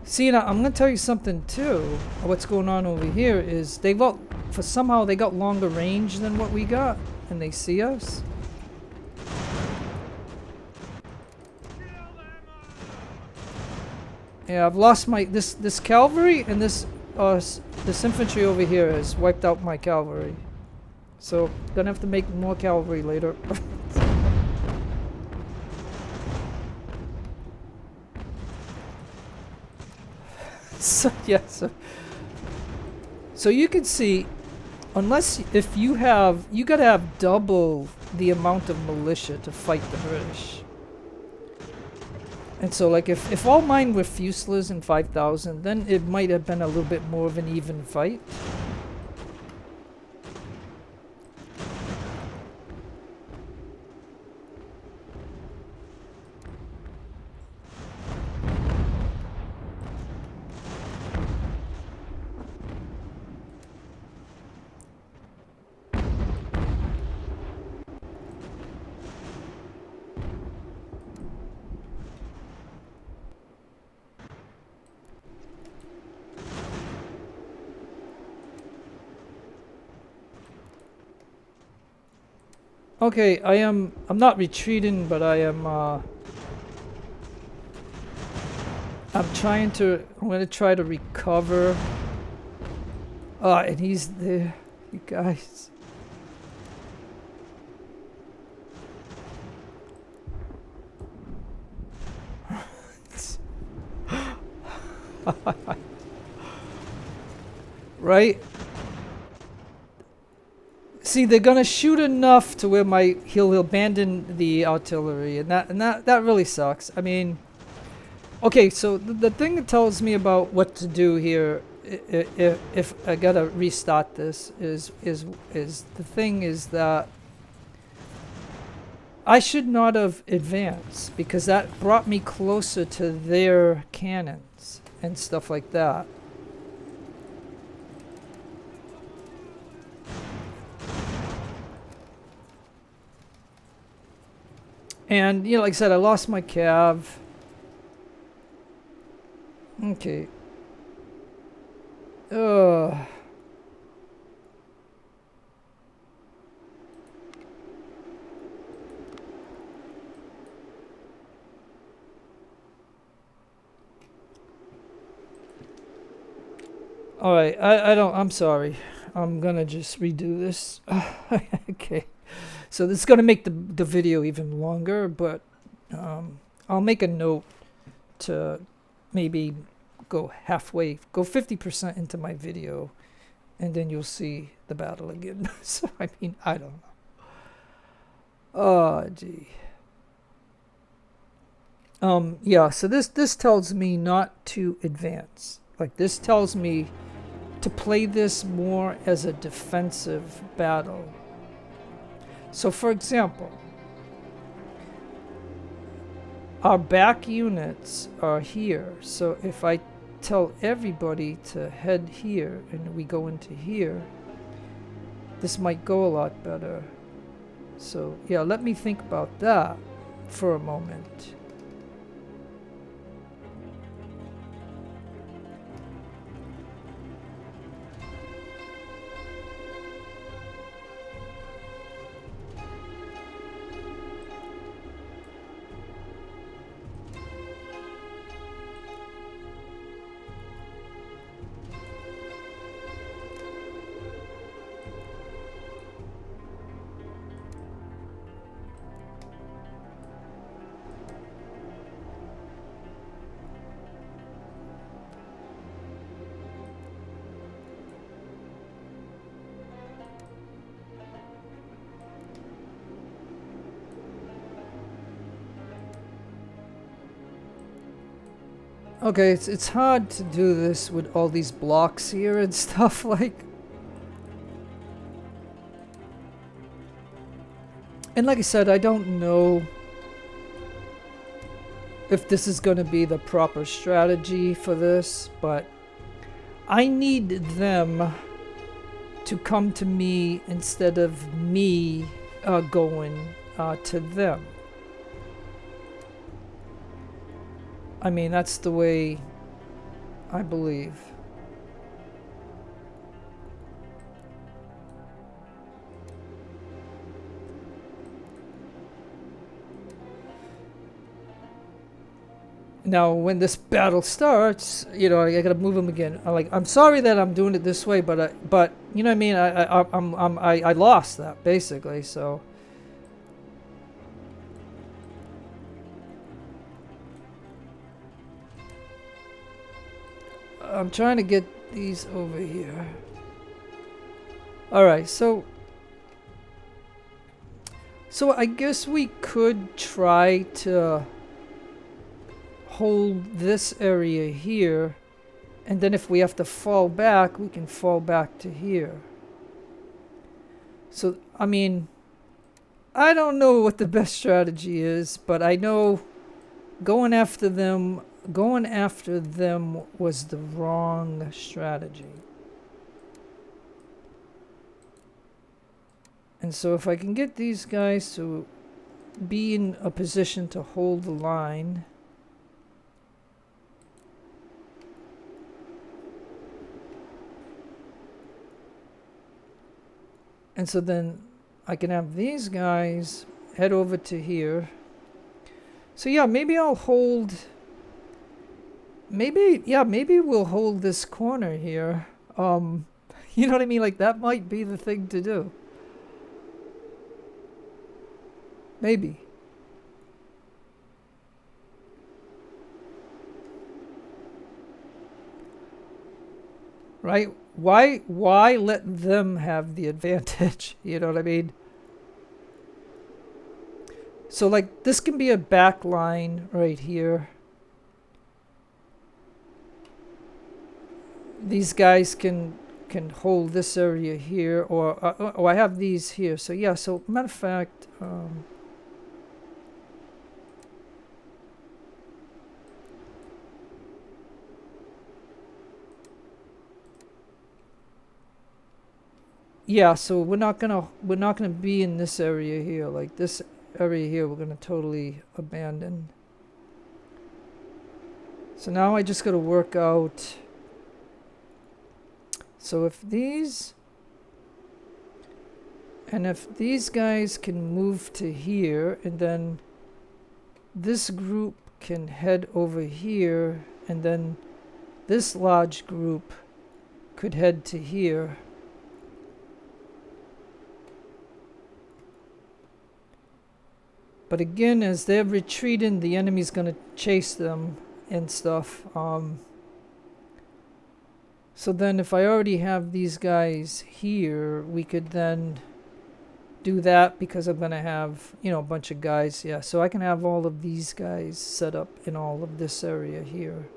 See, now I'm gonna tell you something too. What's going on over here is somehow they got longer range than what we got, and they see us. Yeah, I've lost this cavalry, and this infantry over here has wiped out my cavalry. So gonna have to make more cavalry later. So yeah, so you can see, if you gotta have double the amount of militia to fight the British. And so, like, if all mine were Fusiliers and 5,000, then it might have been a little bit more of an even fight. Okay, I'm not retreating, but I'm gonna try to recover. And he's there, you guys. Right? See, they're gonna shoot enough to where he'll abandon the artillery, and that really sucks. I mean, okay, so the thing that tells me about what to do here if I gotta restart this, is the thing is that I should not have advanced, because that brought me closer to their cannons and stuff like that. And, you know, like I said, I lost my cav. Okay. Ugh. Alright, I'm sorry. I'm gonna just redo this. Okay. So this is gonna make the video even longer, but I'll make a note to maybe go halfway, go 50% into my video, and then you'll see the battle again. So, I mean, I don't know. Oh, gee. Yeah, so this tells me not to advance. Like, this tells me to play this more as a defensive battle. So, for example, our back units are here. So if I tell everybody to head here and we go into here, this might go a lot better. So yeah, let me think about that for a moment. Okay, it's hard to do this with all these blocks here and stuff, like. And like I said, I don't know if this is going to be the proper strategy for this, but I need them to come to me instead of me going to them. I mean, that's the way I believe. Now, when this battle starts, you know, I gotta move him again. I'm sorry that I'm doing it this way, but you know what I mean. I lost that basically. So I'm trying to get these over here. All right, so I guess we could try to hold this area here, and then if we have to fall back, we can fall back to here. So, I mean, I don't know what the best strategy is, but I know going after them was the wrong strategy. And so if I can get these guys to be in a position to hold the line, and so then I can have these guys head over to here. So yeah, maybe I'll hold... Maybe we'll hold this corner here. You know what I mean? Like, that might be the thing to do. Maybe. Right? Why let them have the advantage? You know what I mean? So, like, this can be a back line right here. these guys can hold this area here, or I have these here. So yeah, so matter of fact, yeah, so we're not gonna be in this area here. Like this area here, we're gonna totally abandon. So now I just gotta work out. So if these guys can move to here, and then this group can head over here, and then this large group could head to here. But again, as they're retreating, the enemy's gonna chase them and stuff. So then if I already have these guys here, we could then do that, because I'm gonna have, you know, a bunch of guys. Yeah, so I can have all of these guys set up in all of this area here.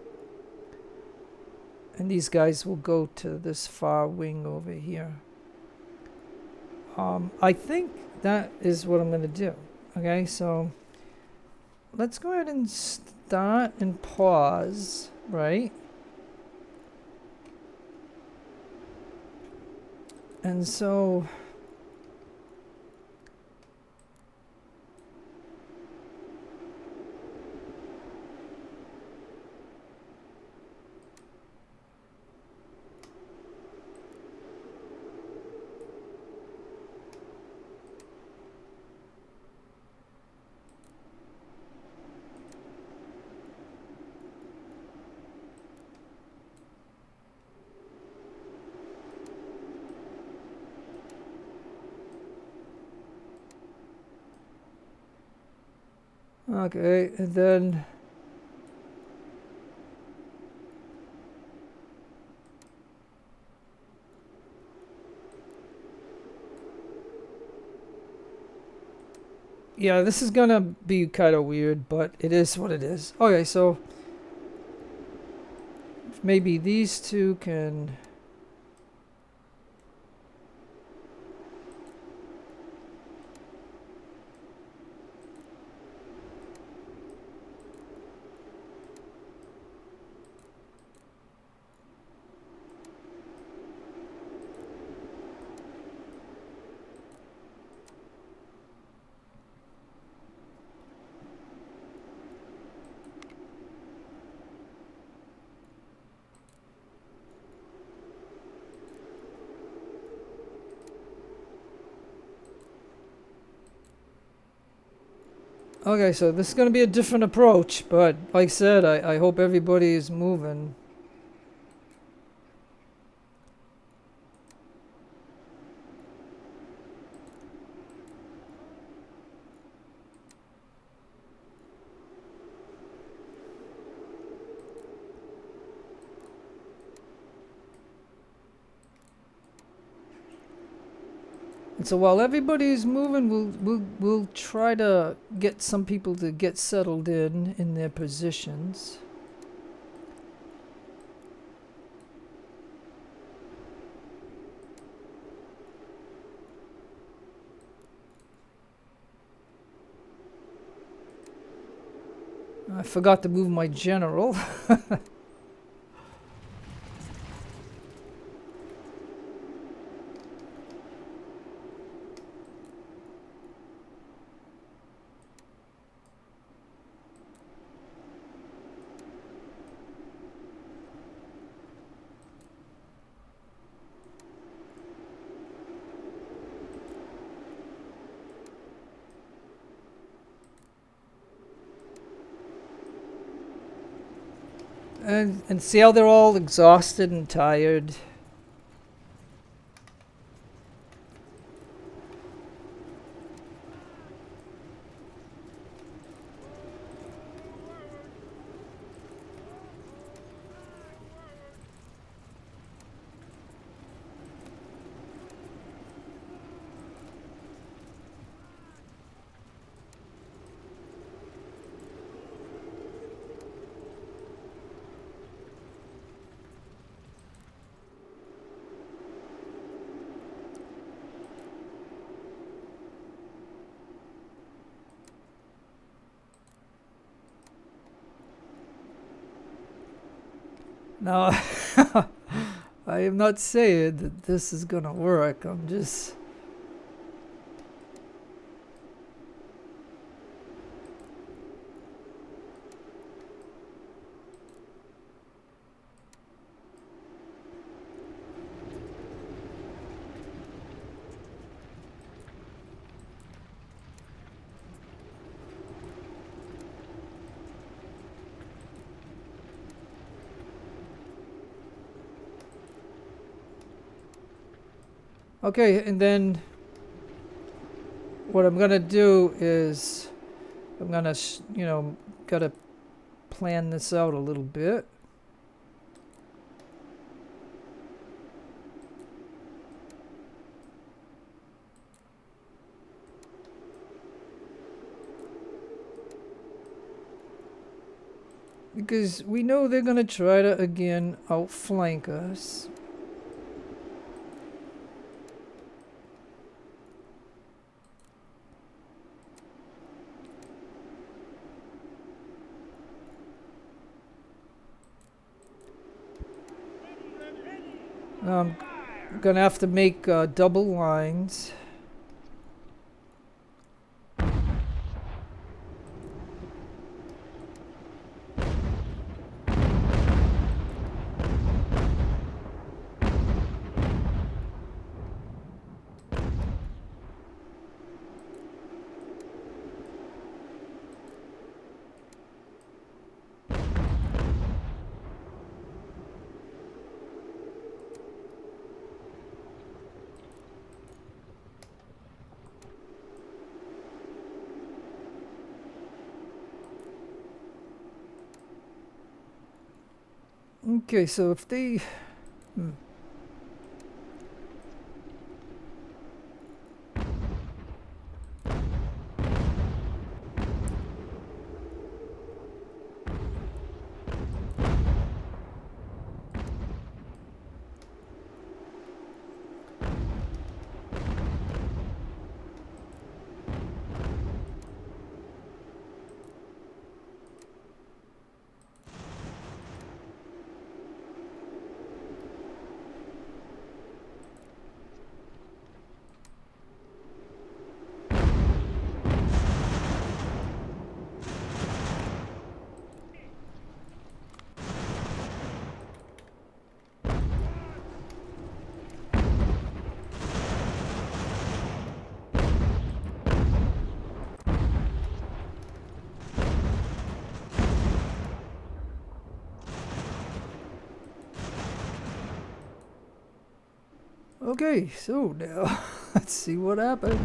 And these guys will go to this far wing over here. I think that is what I'm gonna do. Okay, so let's go ahead and start and pause, right? And so okay, and then yeah, this is gonna be kind of weird, but it is what it is. Okay, so maybe these two can. Okay, so this is going to be a different approach, but like I said, I hope everybody is moving. And so while everybody's moving, we'll try to get some people to get settled in their positions. I forgot to move my general. And see how they're all exhausted and tired. Now, I am not saying that this is gonna work. I'm just... Okay, and then what I'm gonna do is I'm gonna, you know, gotta plan this out a little bit. Because we know they're gonna try to again outflank us. I'm gonna have to make double lines. Okay, so if they... Okay, so now let's see what happens.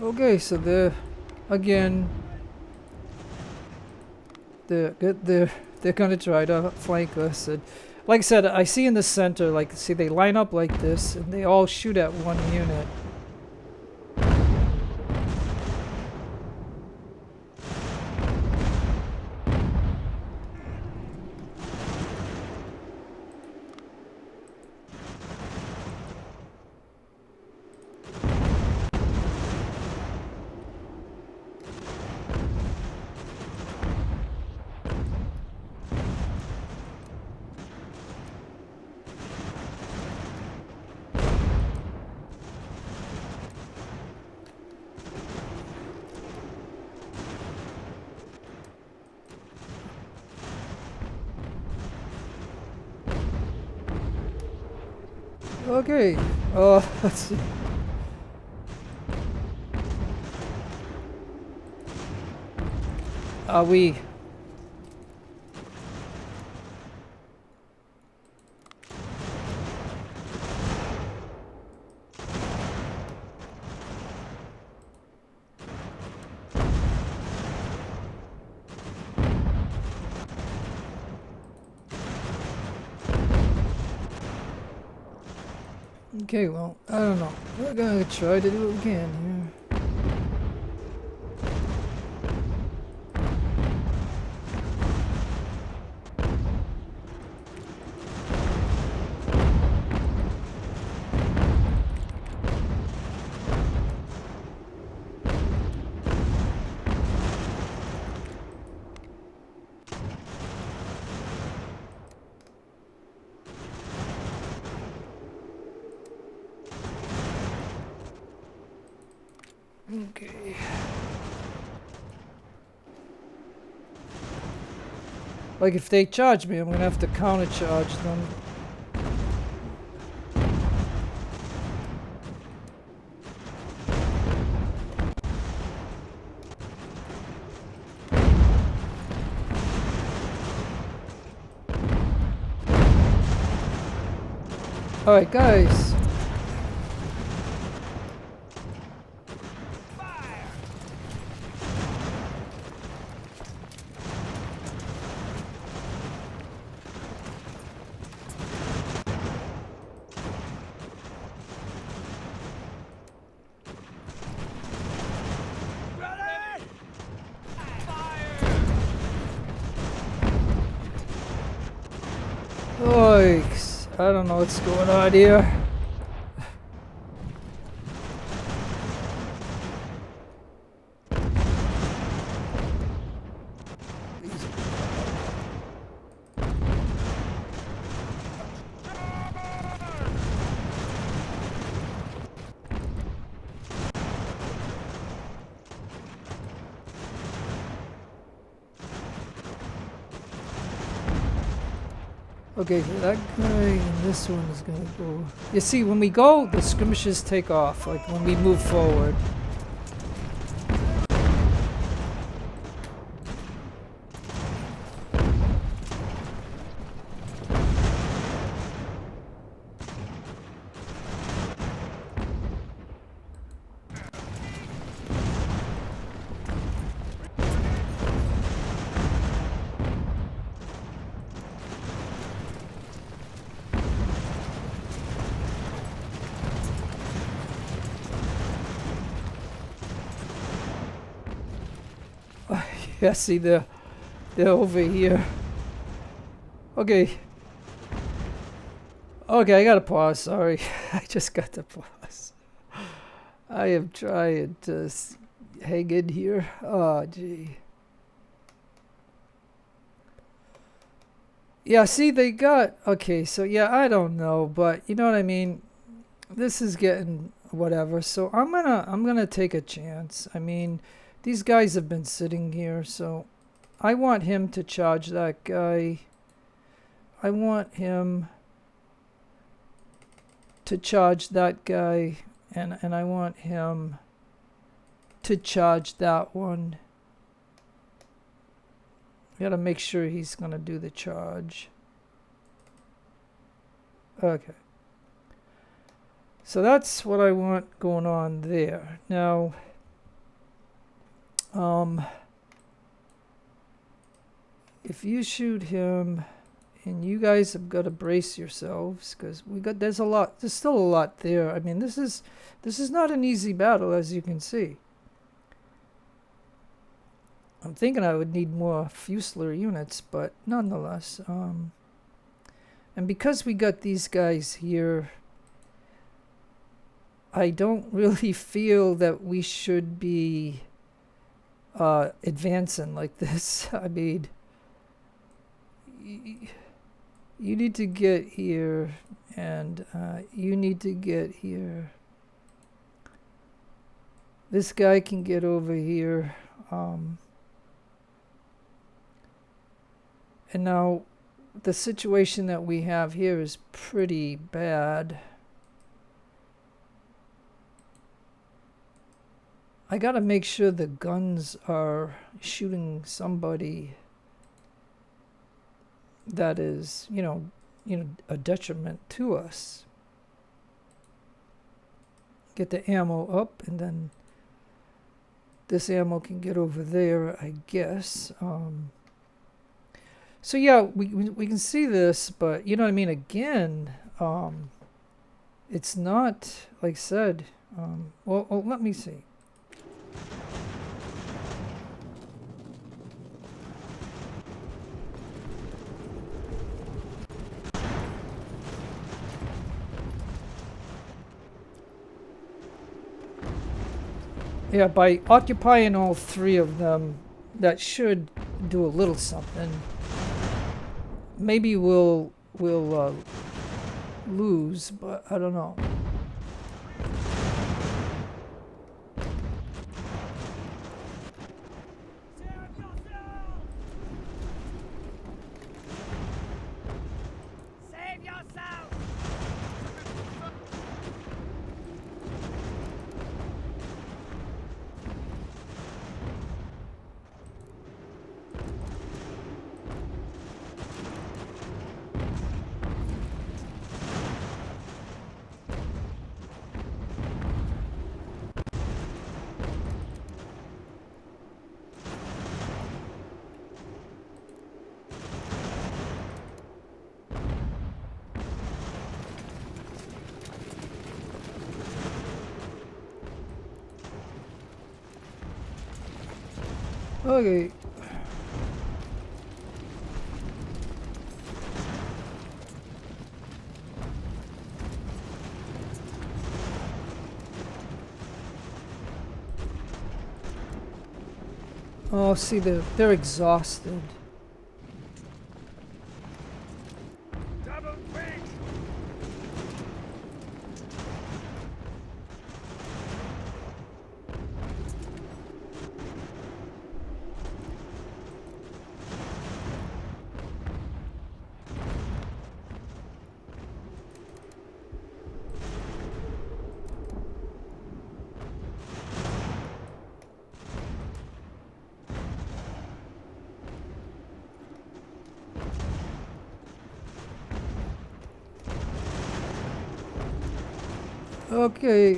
Okay, so again, they're gonna try to flank us. And like I said, I see in the center, like, see, they line up like this, and they all shoot at one unit. Okay, let's see. We... Okay, well, I don't know. We're gonna try to do what we can here. Okay. Like if they charge me, I'm gonna have to counter charge them. Alright, guys. Yikes. I don't know what's going on here. Okay, so that guy and this one is gonna go. You see, when we go, the skirmishes take off, like when we move forward. Yeah, see, they're over here. Okay. Okay, I gotta pause, sorry. I just got to pause. I am trying to hang in here. Oh, gee. Yeah, see, they got... Okay, so yeah, I don't know, but you know what I mean? This is getting whatever, so I'm gonna take a chance. I mean, these guys have been sitting here, so I want him to charge that guy. I want him to charge that guy, and I want him to charge that one. Gotta make sure he's gonna do the charge. Okay. So that's what I want going on there. Now, if you shoot him, and you guys have got to brace yourselves, because there's still a lot there. I mean, this is not an easy battle, as you can see. I'm thinking I would need more Fusilier units, but nonetheless, and because we got these guys here, I don't really feel that we should be advancing like this. I mean, you need to get here, and you need to get here. This guy can get over here. And now, the situation that we have here is pretty bad. I gotta make sure the guns are shooting somebody that is, you know, a detriment to us. Get the ammo up, and then this ammo can get over there, I guess. So yeah, we can see this, but you know what I mean. Again, it's not, like I said, well, let me see. Yeah, by occupying all three of them, that should do a little something. Maybe we'll lose, but I don't know.
Save yourself!
Okay. Oh, see, they're exhausted.
Double quick!
Okay.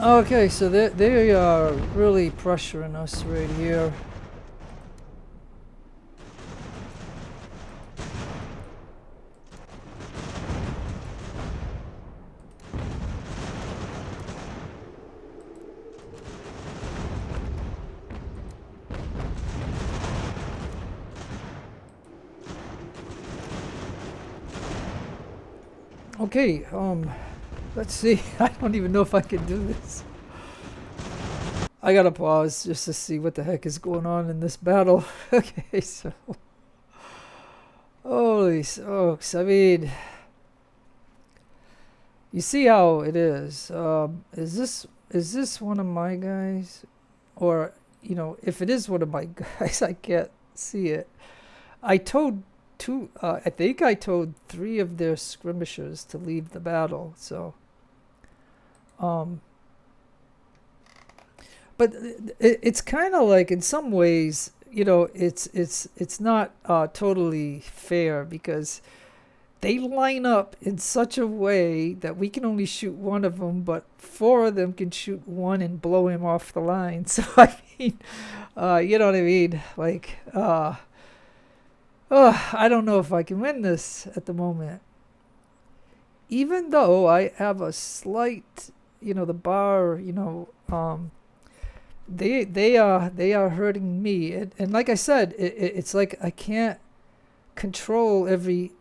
Okay, so they are really pressuring us right here. Okay, let's see. I don't even know if I can do this. I gotta pause just to see what the heck is going on in this battle. Okay, so holy smokes, I mean, you see how it is. Is this one of my guys? Or, you know, if it is one of my guys, I can't see it. I told I think I told 3 of their skirmishers to leave the battle, so but it's kind of like, in some ways, you know, it's not totally fair, because they line up in such a way that we can only shoot one of them, but 4 of them can shoot one and blow him off the line. So I mean, you know what I mean? Like, I don't know if I can win this at the moment. Even though I have a slight, you know, the bar, you know, they are hurting me, and like I said, it's like I can't control every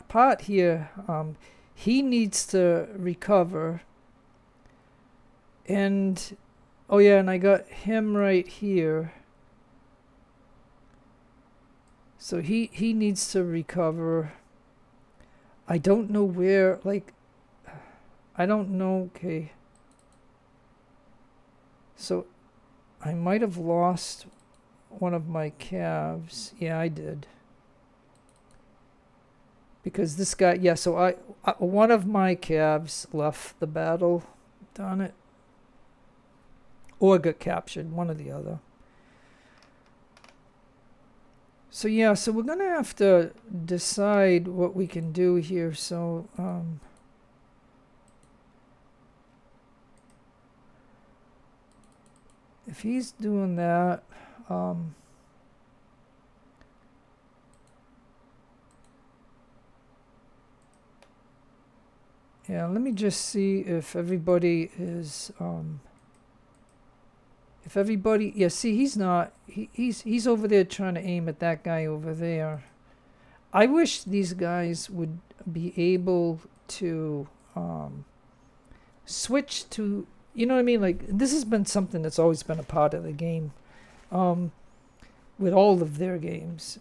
part here. He needs to recover, and oh yeah, and I got him right here. So he needs to recover. I don't know where, like, I don't know. Okay. So I might have lost one of my calves. Yeah, I did. Because this guy, yeah, so I one of my calves left the battle, darn it. Or got captured, one or the other. So yeah, so we're gonna have to decide what we can do here. So if he's doing that, yeah, let me just see if everybody is if everybody, yeah, see, he's not, he's over there trying to aim at that guy over there. I wish these guys would be able to switch to, you know what I mean? Like, this has been something that's always been a part of the game, with all of their games.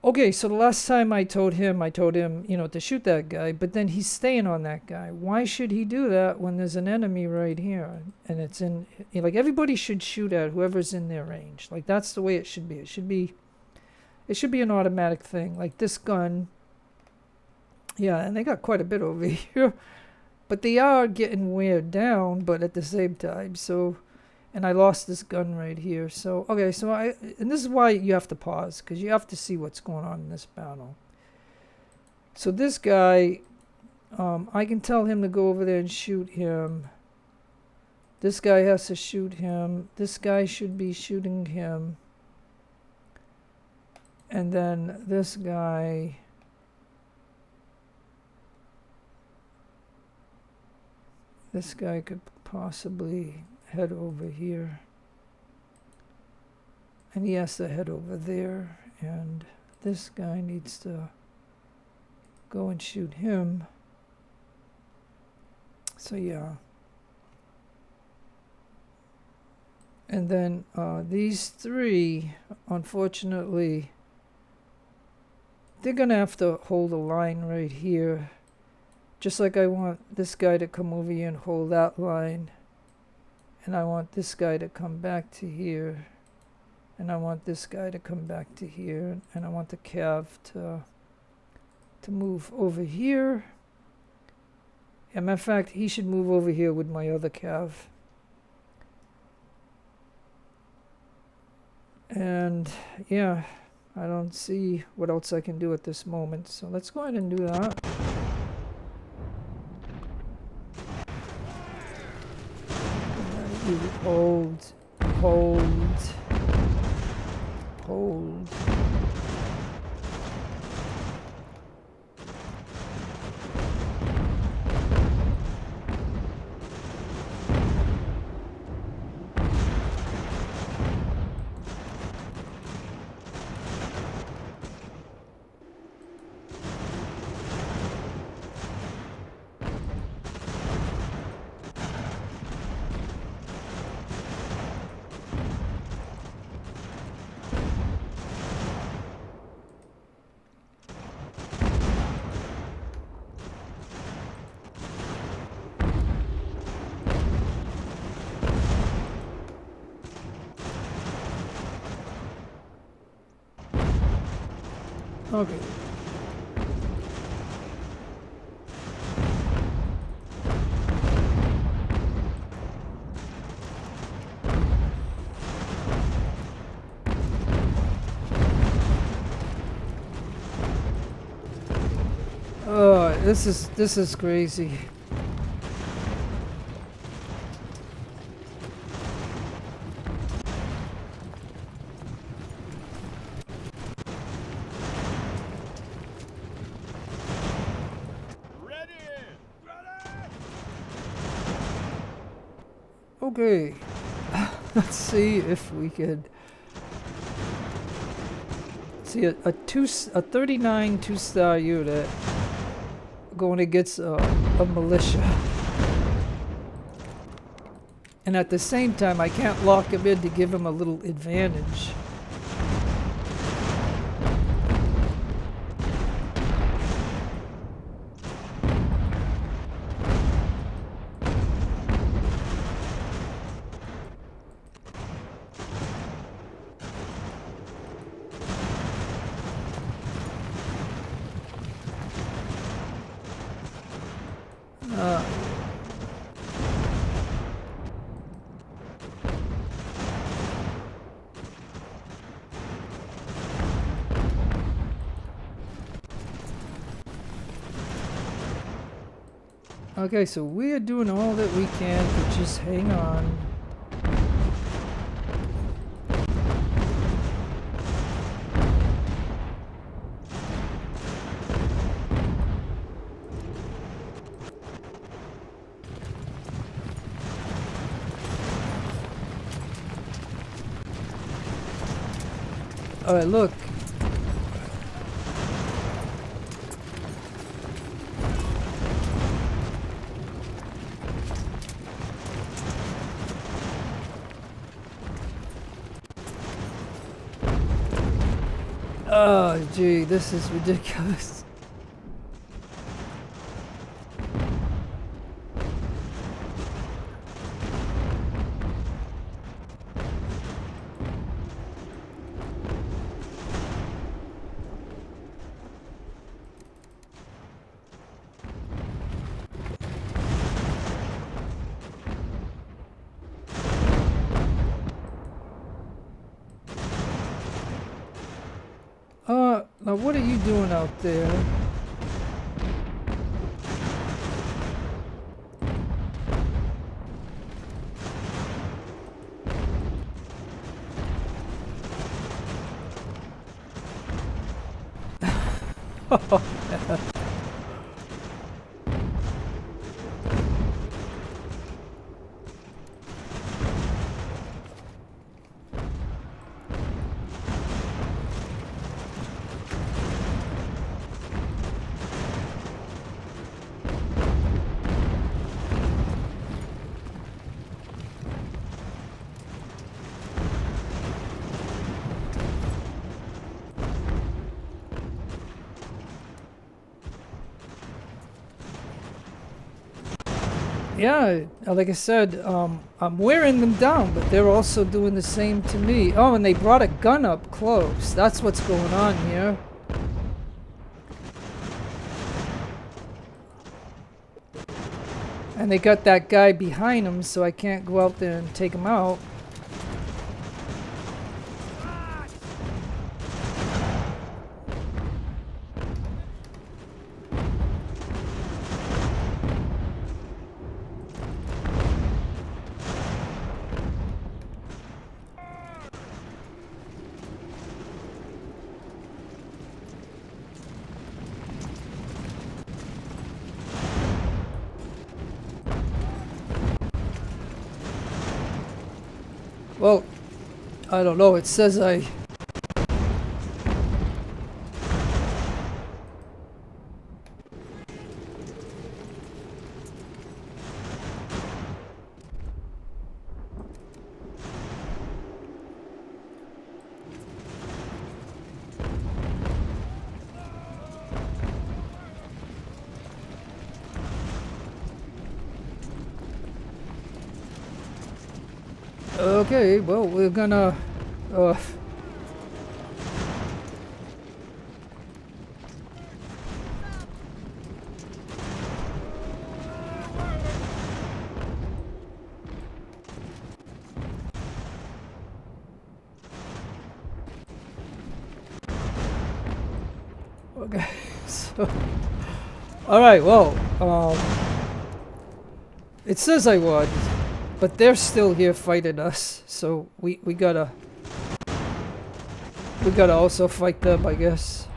Okay, so the last time I told him, you know, to shoot that guy, but then he's staying on that guy. Why should he do that when there's an enemy right here? And it's in, you know, like, everybody should shoot at whoever's in their range. Like, that's the way it should be. It should be an automatic thing. Like, this gun, yeah, and they got quite a bit over here. But they are getting weared down, but at the same time, so... And I lost this gun right here. So, okay, so and this is why you have to pause, because you have to see what's going on in this battle. So this guy, I can tell him to go over there and shoot him. This guy has to shoot him. This guy should be shooting him. And then this guy... This guy could possibly... head over here, and he has to head over there, and this guy needs to go and shoot him. So yeah, and then these three, unfortunately, they're gonna have to hold a line right here, just like I want this guy to come over here and hold that line. And I want this guy to come back to here. And I want this guy to come back to here. And I want the cav to move over here. As a matter of fact, he should move over here with my other cav. And yeah, I don't see what else I can do at this moment. So let's go ahead and do that. Hold, hold, hold. Okay. Oh, this is crazy. Okay, let's see if we could see a 39 two-star unit going against a militia, and at the same time I can't lock him in to give him a little advantage. Okay, so we are doing all that we can to just hang on. Alright, look. Oh, gee, this is ridiculous. Now what are you doing out there? Yeah, like I said, I'm wearing them down, but they're also doing the same to me. Oh, and they brought a gun up close. That's what's going on here. And they got that guy behind him, so I can't go out there and take him out. Well, I don't know. It says I... Okay, well, we're gonna... Okay, so... Alright, well, it says I won, but they're still here fighting us, so we gotta also fight them, I guess.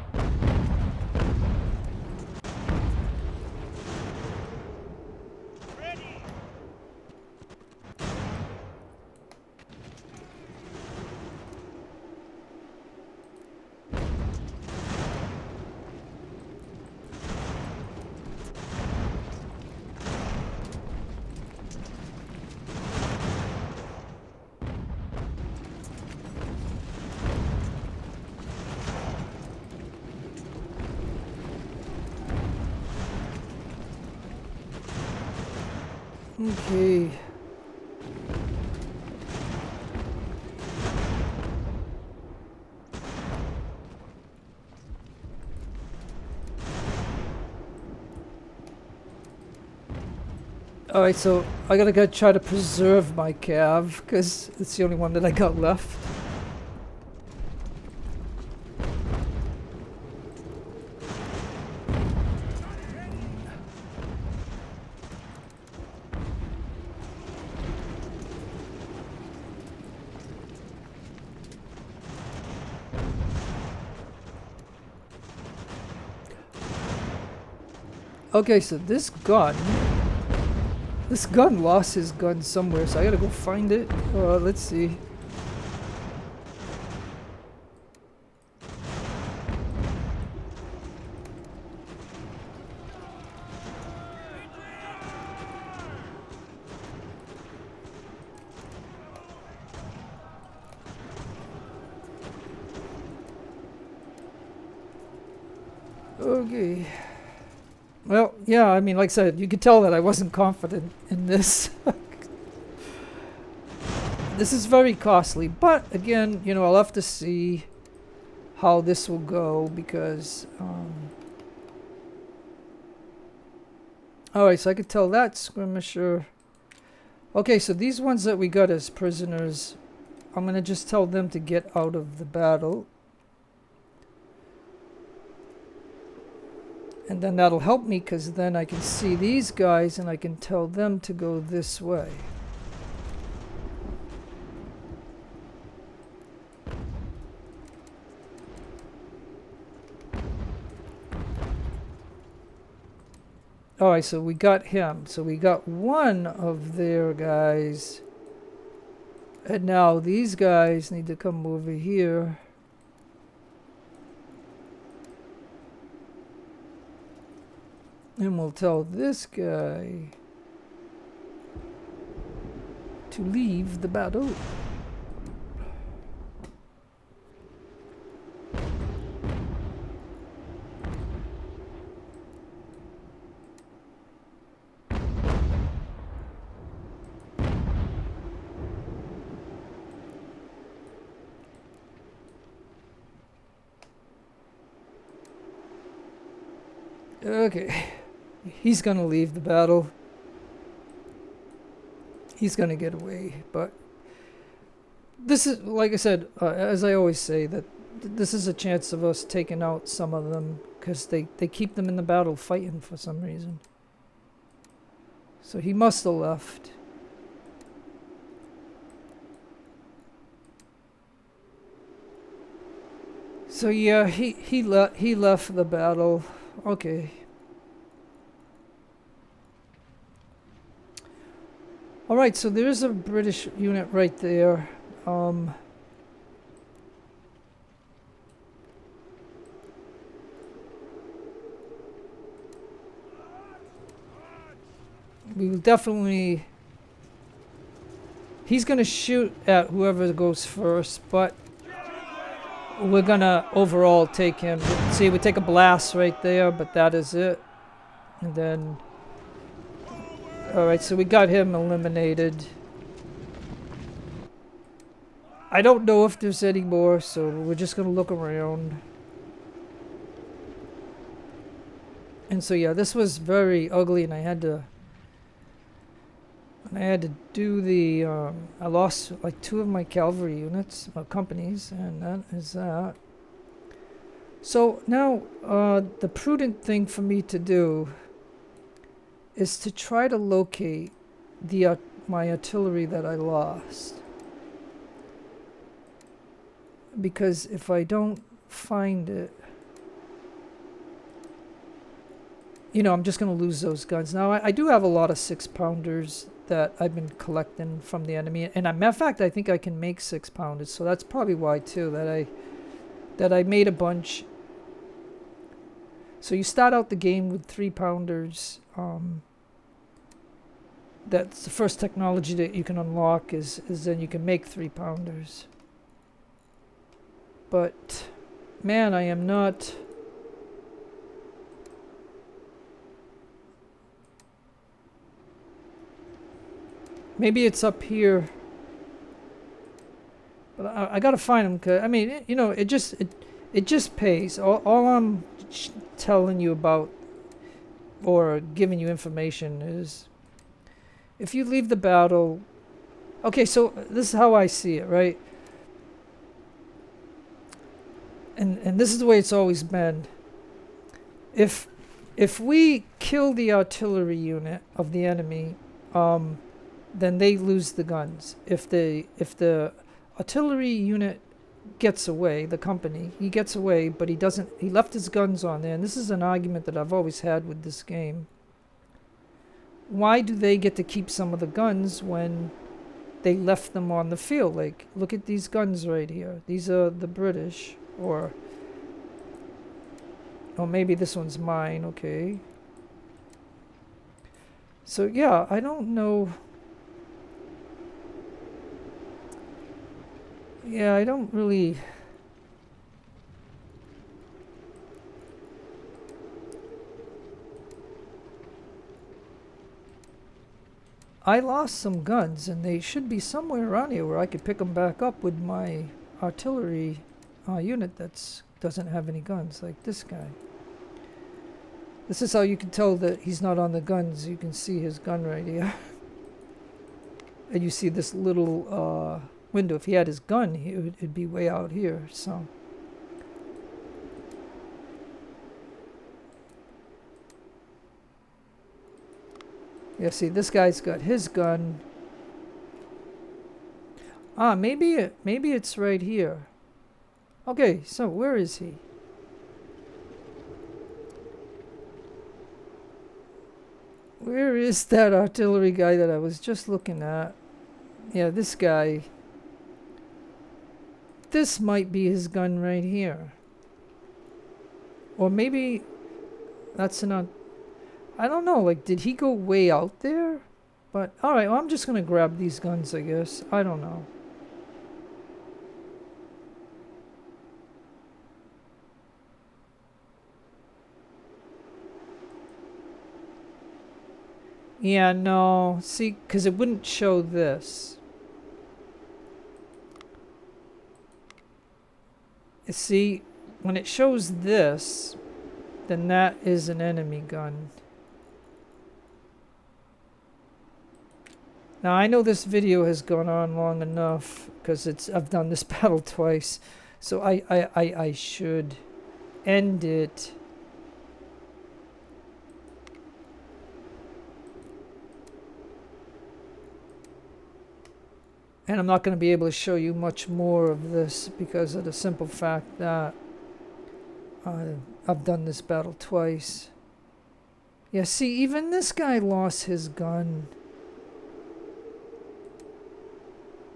Okay. Alright, so I gotta go try to preserve my cav, because it's the only one that I got left. Okay, so this gun lost his gun somewhere, so I gotta go find it. Let's see. Okay. Well, yeah, I mean, like I said, you could tell that I wasn't confident in this. This is very costly, but again, you know, I'll have to see how this will go because, alright, so I could tell that skirmisher. Okay, so these ones that we got as prisoners, I'm gonna just tell them to get out of the battle. And then that'll help me because then I can see these guys and I can tell them to go this way. Alright, so we got him. So we got one of their guys. And now these guys need to come over here. And we'll tell this guy to leave the battle. Okay. He's gonna leave the battle. He's gonna get away, but this is, like I said, as I always say, that this is a chance of us taking out some of them because they keep them in the battle fighting for some reason. So he must have left. So yeah, he left the battle. Okay. Alright, so there's a British unit right there. We will definitely... He's gonna shoot at whoever goes first, but we're gonna overall take him. See, we take a blast right there, but that is it. And then... Alright, so we got him eliminated. I don't know if there's any more, so we're just gonna look around. And so yeah, this was very ugly and I had to do the I lost like 2 of my cavalry units, companies, and that is that. So now the prudent thing for me to do is to try to locate the my artillery that I lost. Because if I don't find it, you know, I'm just going to lose those guns. Now, I do have a lot of 6-pounders that I've been collecting from the enemy. And matter of fact, I think I can make 6-pounders. So that's probably why, too, that I made a bunch. So you start out the game with 3-pounders. That's the first technology that you can unlock is then you can make 3-pounders. But, man, I am not... Maybe it's up here. But I gotta find them, 'cause, I mean, you know, it just pays. All I'm telling you about or giving you information is if you leave the battle... Okay, so this is how I see it, right? And this is the way it's always been. If we kill the artillery unit of the enemy, then they lose the guns. If the artillery unit gets away, the company. He gets away, but he doesn't. He left his guns on there, and this is an argument that I've always had with this game. Why do they get to keep some of the guns when they left them on the field? Like, look at these guns right here. These are the British, or maybe this one's mine. Okay. So yeah, I don't know. Yeah, I don't really. I lost some guns, and they should be somewhere around here where I could pick them back up with my artillery unit that doesn't have any guns, like this guy. This is how you can tell that he's not on the guns. You can see his gun right here. And you see this little window. If he had his gun, it'd be way out here, so. Yeah, see, this guy's got his gun. Maybe it's right here. Okay, so where is he? Where is that artillery guy that I was just looking at? Yeah, this guy. This might be his gun right here. Or maybe that's an... I don't know, like, did he go way out there? But, alright, well, I'm just gonna grab these guns, I guess. I don't know. Yeah, no. See, because it wouldn't show this. You see, when it shows this, then that is an enemy gun. Now, I know this video has gone on long enough because I've done this battle twice, so I should end it. And I'm not going to be able to show you much more of this because of the simple fact that I've done this battle twice. Yeah, see, even this guy lost his gun.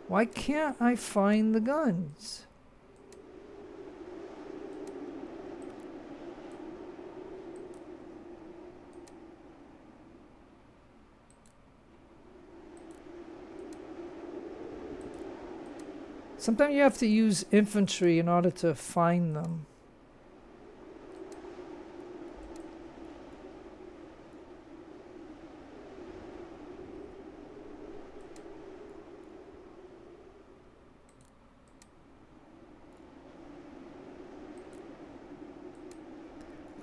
Why can't I find the guns? Sometimes you have to use infantry in order to find them.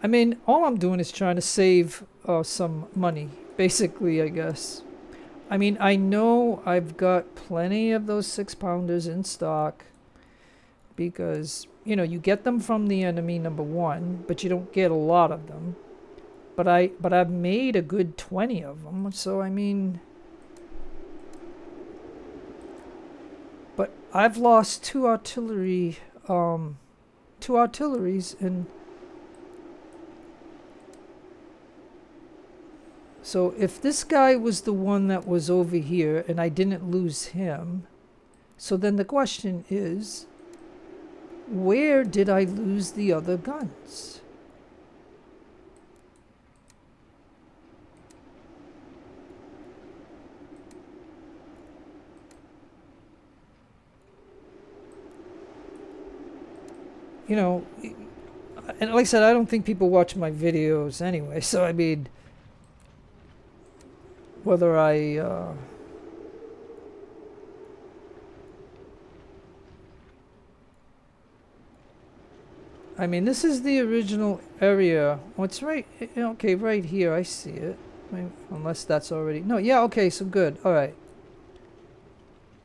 I mean, all I'm doing is trying to save some money, basically, I guess. I mean, I know I've got plenty of those 6-pounders in stock because, you know, you get them from the enemy, number one, but you don't get a lot of them. But I've made a good 20 of them, so I mean... But I've lost two artilleries, and... So if this guy was the one that was over here and I didn't lose him, so then the question is, where did I lose the other guns? You know, and like I said, I don't think people watch my videos anyway, so I mean... Whether I mean, this is the original area. Oh, it's right. Okay, right here. I see it. Unless that's already... No, yeah, okay, so good. All right.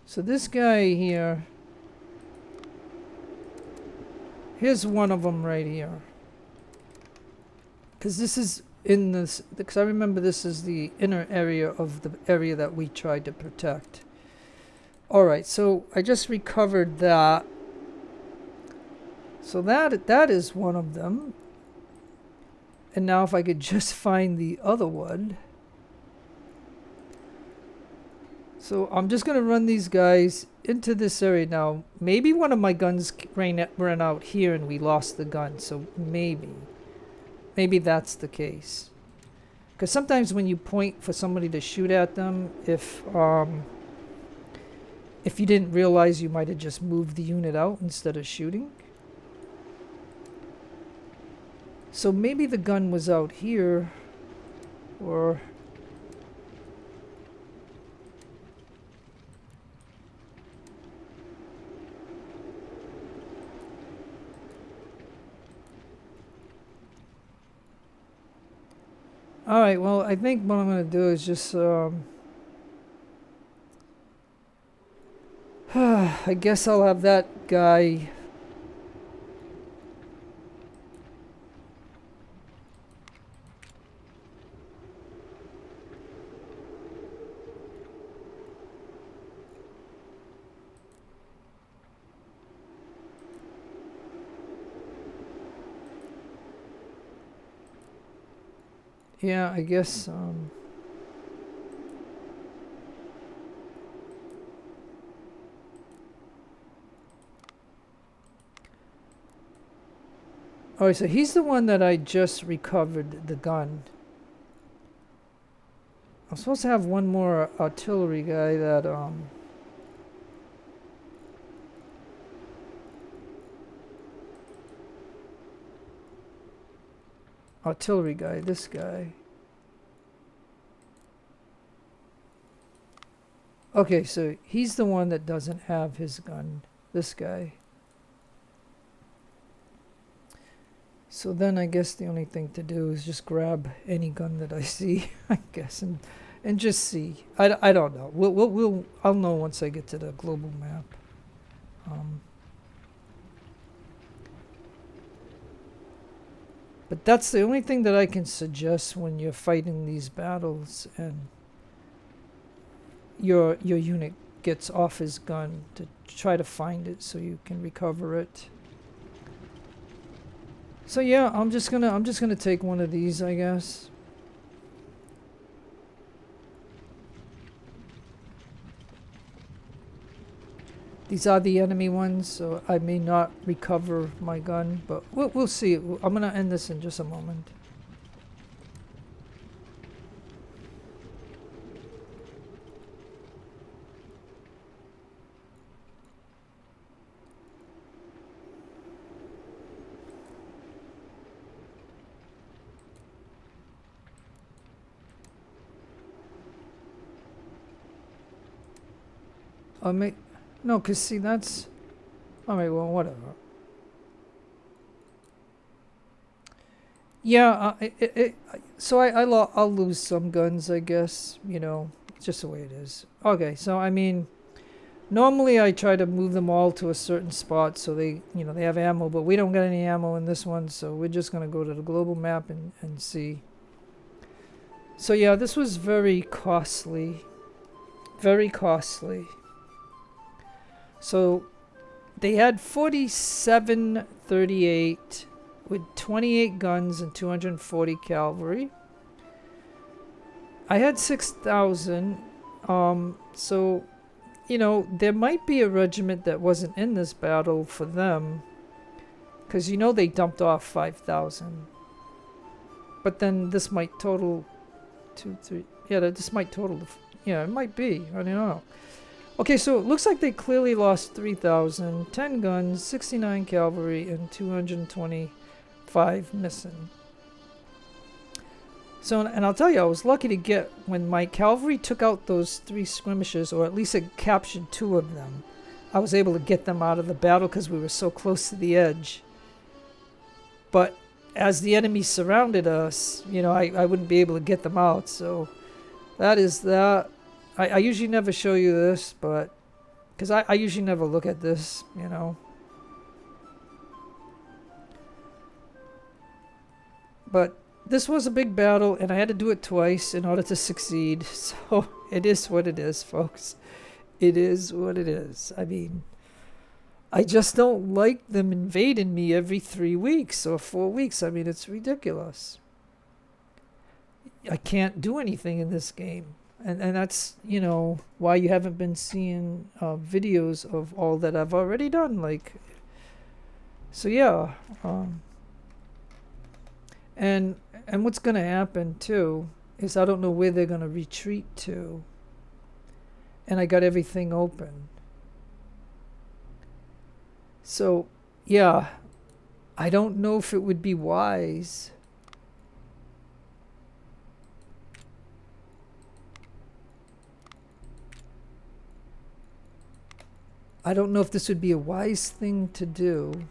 So this guy here... Here's one of them right here. Because this is... in this, because I remember this is the inner area of the area that we tried to protect. Alright, so I just recovered that. So that is one of them. And now if I could just find the other one. So I'm just going to run these guys into this area now. Maybe one of my guns ran out here and we lost the gun. So maybe that's the case. Because sometimes when you point for somebody to shoot at them, if you didn't realize, you might have just moved the unit out instead of shooting. So maybe the gun was out here, or... Alright, well, I think what I'm going to do is just... I guess I'll have that guy... Yeah, I guess, Alright, so he's the one that I just recovered the gun. I'm supposed to have one more artillery guy that, artillery guy, this guy. Okay, so he's the one that doesn't have his gun, this guy. So then I guess the only thing to do is just grab any gun that I see, I guess, and just see. I don't know. I'll know once I get to the global map. But that's the only thing that I can suggest when you're fighting these battles and your unit gets off his gun, to try to find it so you can recover it. So yeah, I'm just gonna take one of these, I guess. These are the enemy ones, so I may not recover my gun, but we'll see. I'm gonna end this in just a moment. No, because see, that's... Alright, well, whatever. Yeah, so I'll lose some guns, I guess. You know, it's just the way it is. Okay, so, I mean... Normally, I try to move them all to a certain spot so they, you know, they have ammo. But we don't get any ammo in this one, so we're just going to go to the global map and see. So, yeah, this was very costly. Very costly. So they had 4738 with 28 guns and 240 cavalry. I had 6,000. So, you know, there might be a regiment that wasn't in this battle for them, because you know they dumped off 5,000. But then this might total 2, 3. Yeah, this might total. Yeah, it might be. I don't know. Okay, so it looks like they clearly lost 3,000, 10 guns, 69 cavalry, and 225 missing. So, and I'll tell you, I was lucky to get, when my cavalry took out those 3 skirmishers, or at least it captured 2 of them, I was able to get them out of the battle because we were so close to the edge. But as the enemy surrounded us, you know, I wouldn't be able to get them out, so that is that. I usually never show you this, but because I usually never look at this, you know. But this was a big battle, and I had to do it twice in order to succeed. So it is what it is, folks. It is what it is. I mean, I just don't like them invading me every 3 weeks or 4 weeks. I mean, it's ridiculous. I can't do anything in this game. And that's, you know, why you haven't been seeing videos of all that I've already done. Like, so yeah. And what's going to happen, too, is I don't know where they're going to retreat to. And I got everything open. So, yeah, I don't know if it would be wise. I don't know if this would be a wise thing to do.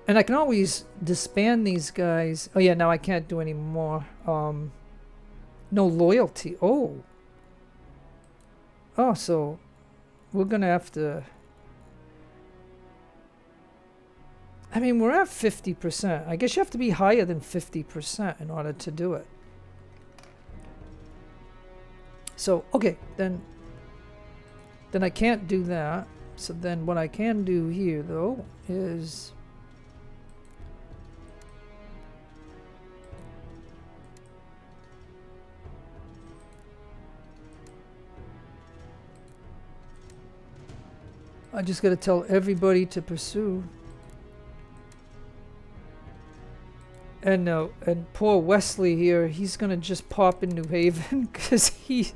And I can always disband these guys. Oh yeah, now I can't do any more. No loyalty. Oh. Oh, so we're gonna have to. I mean, we're at 50%. I guess you have to be higher than 50% in order to do it. So okay, then I can't do that. So then what I can do here though is I just got to tell everybody to pursue. And poor Wesley here, he's going to just pop in New Haven because he...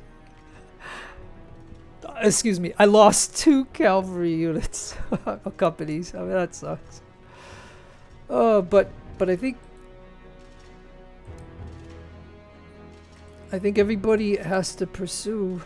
Excuse me, I lost 2 cavalry units, companies. I mean, that sucks. But I think everybody has to pursue.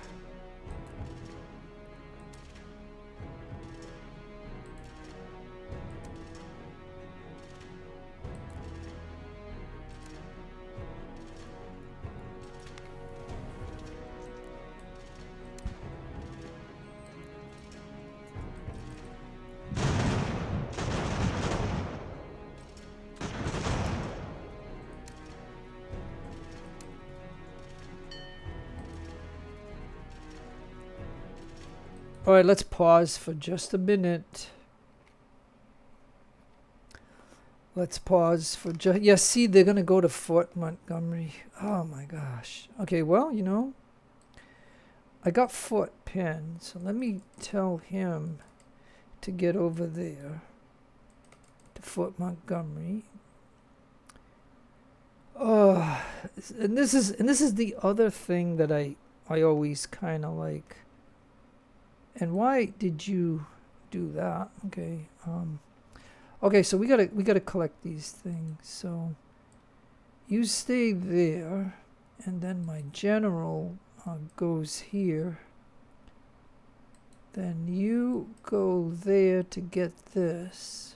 All right, let's pause for just a minute. Let's pause for just... Yeah, see, they're going to go to Fort Montgomery. Oh, my gosh. Okay, well, you know, I got Fort Penn, so let me tell him to get over there to Fort Montgomery. Oh, and this is the other thing that I always kind of like. And why did you do that? Okay. Okay, so we gotta collect these things. So you stay there, and then my general goes here. Then you go there to get this,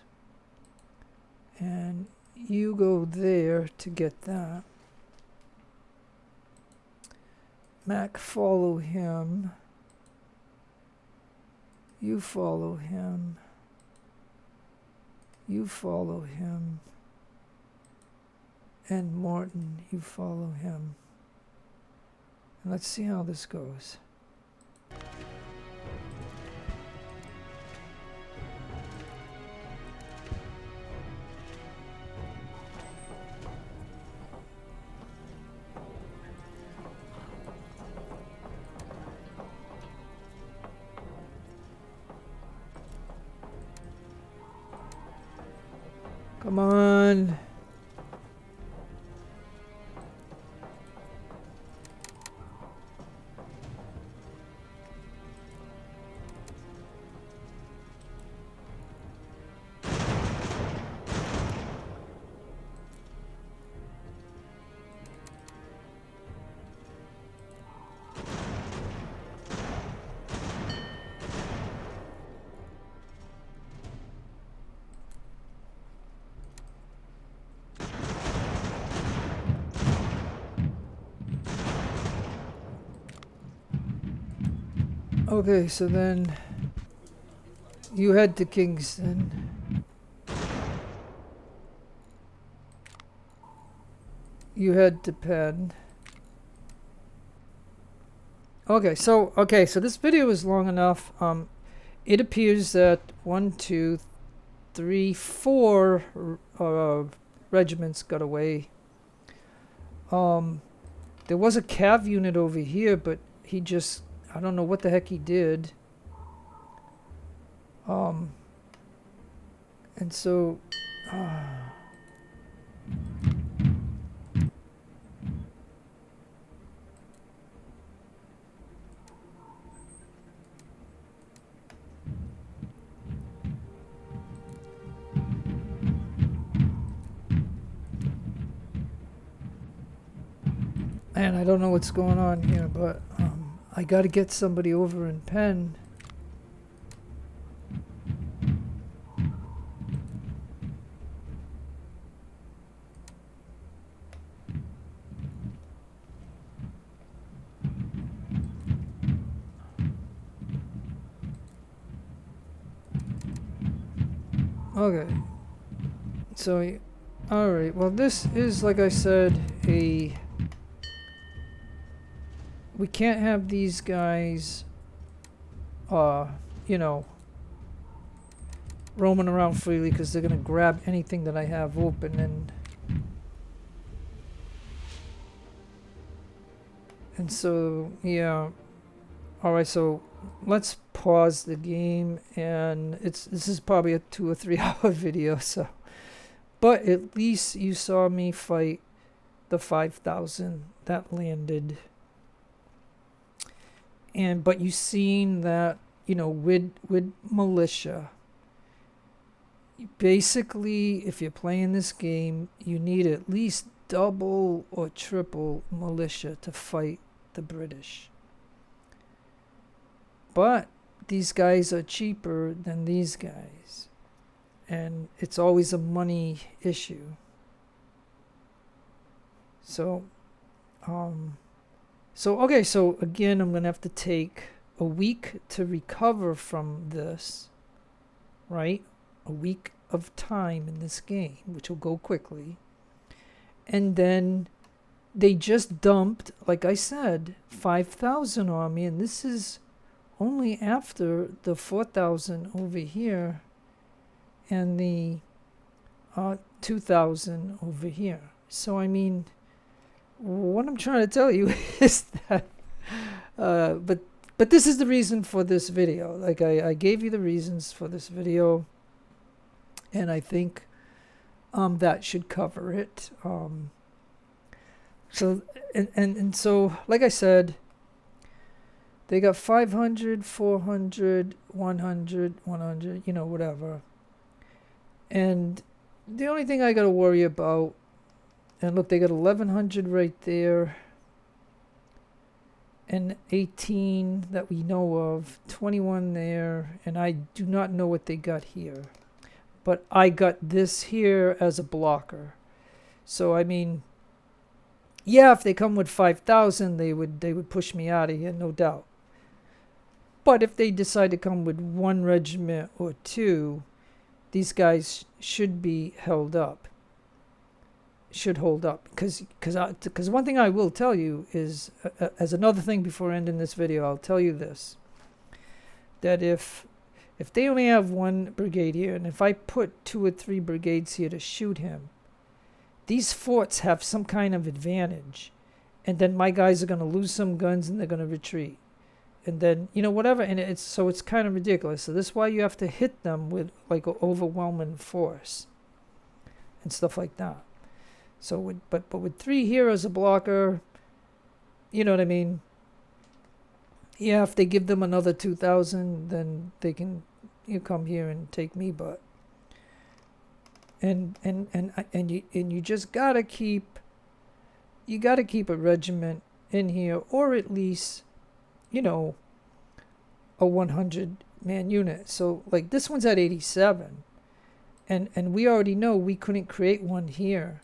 and you go there to get that. Mac, follow him. You follow him. You follow him. And Morton, you follow him. And let's see how this goes. Come on. Okay, so then You head to Kingston. You head to Penn. Okay, so this video is long enough. It appears that 1, 2, 3, 4 regiments got away. There was a cav unit over here, but he just, I don't know what the heck he did. And so man, I don't know what's going on here, but I got to get somebody over in Penn. Okay. So, alright, well this is, like I said, we can't have these guys, you know, roaming around freely because they're going to grab anything that I have open, and so, yeah. Alright, so let's pause the game, and this is probably a 2 or 3 hour video, so, but at least you saw me fight the 5,000 that landed. But you seen that, you know, with militia, basically, if you're playing this game, you need at least double or triple militia to fight the British. But these guys are cheaper than these guys, and it's always a money issue. So, okay, so again, I'm going to have to take a week to recover from this, right? A week of time in this game, which will go quickly. And then they just dumped, like I said, 5,000 on me, and this is only after the 4,000 over here and the 2,000 over here. So, I mean, what I'm trying to tell you is that, but this is the reason for this video. Like, I gave you the reasons for this video, and I think that should cover it. So, and so, like I said, they got 500, 400, 100, 100, you know, whatever. And the only thing I got to worry about, and look, they got 1,100 right there, and 18 that we know of, 21 there, and I do not know what they got here. But I got this here as a blocker. So, I mean, yeah, if they come with 5,000, they would push me out of here, no doubt. But if they decide to come with 1 regiment or 2, these guys should be held up. Should hold up. Because one thing I will tell you is, as another thing before ending this video, I'll tell you this. That if they only have 1 brigade here, and if I put 2 or 3 brigades here to shoot him, these forts have some kind of advantage. And then my guys are going to lose some guns and they're going to retreat. And then, you know, whatever, and it's kind of ridiculous. So this is why you have to hit them with like an overwhelming force and stuff like that. So but with 3 here as a blocker, you know what I mean? Yeah, if they give them another 2,000, then they can come here and take me. But and you just gotta keep a regiment in here, or at least, you know, a 100-man unit. So, like, this one's at 87. And we already know we couldn't create one here.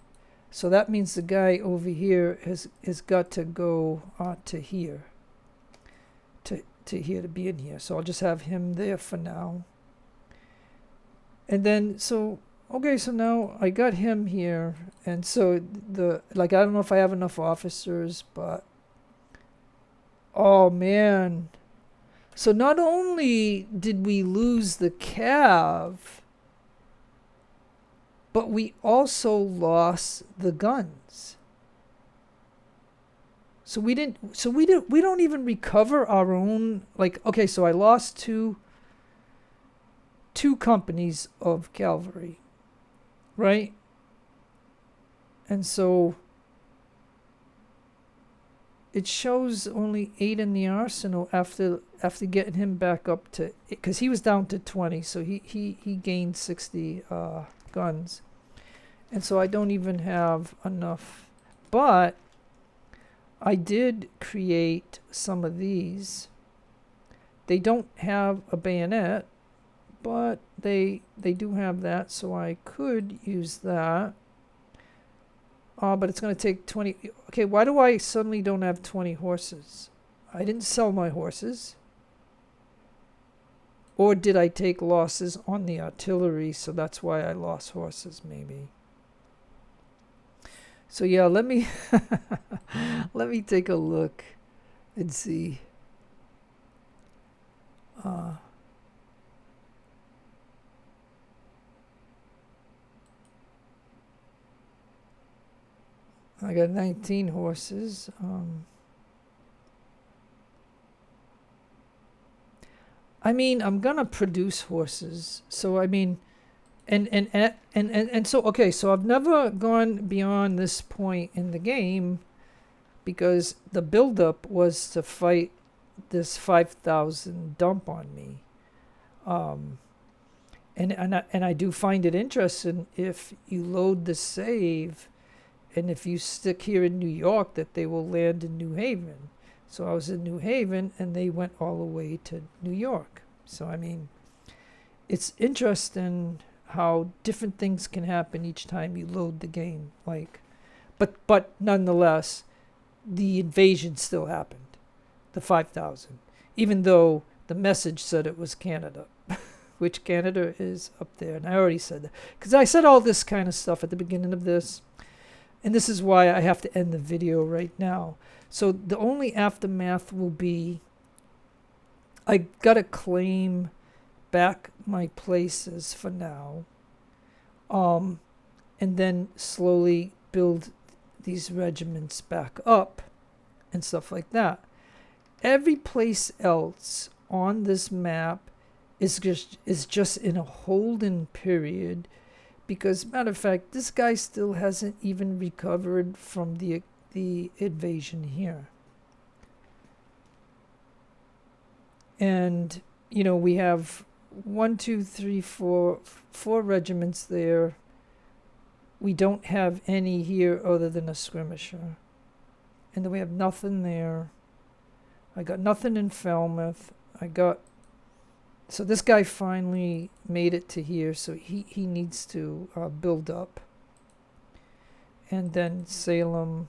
So that means the guy over here has got to go to here. To here, to be in here. So I'll just have him there for now. And then, so, okay, so now I got him here. And so I don't know if I have enough officers, but, oh man. So not only did we lose the cav, but we also lost the guns. So we don't even recover our own, like, okay, so I lost two companies of cavalry, right? And so it shows only 8 in the arsenal after getting him back up to, because he was down to 20, so he gained 60 guns. And so I don't even have enough. But I did create some of these. They don't have a bayonet, but they do have that, so I could use that. But it's going to take 20. Okay, why do I suddenly don't have 20 horses? I didn't sell my horses. Or did I take losses on the artillery, so that's why I lost horses, maybe. So yeah, let me let me take a look and see. I got 19 horses. I mean, I'm gonna produce horses, so I mean, and so okay, so I've never gone beyond this point in the game because the buildup was to fight this 5,000 dump on me. And I do find it interesting if you load the save, and if you stick here in New York, that they will land in New Haven. So I was in New Haven, and they went all the way to New York. So I mean, it's interesting how different things can happen each time you load the game. Like, but nonetheless, the invasion still happened, the 5,000, even though the message said it was Canada, which Canada is up there. And I already said that because I said all this kind of stuff at the beginning of this, and this is why I have to end the video right now. So the only aftermath will be I gotta claim back my places for now, and then slowly build these regiments back up and stuff like that. Every place else on this map is just in a holding period, because matter of fact, this guy still hasn't even recovered from the invasion here. And you know, we have 4 regiments there. We don't have any here other than a skirmisher, and then we have nothing there. I got nothing in Falmouth. So this guy finally made it to here, so he needs to build up. And then Salem.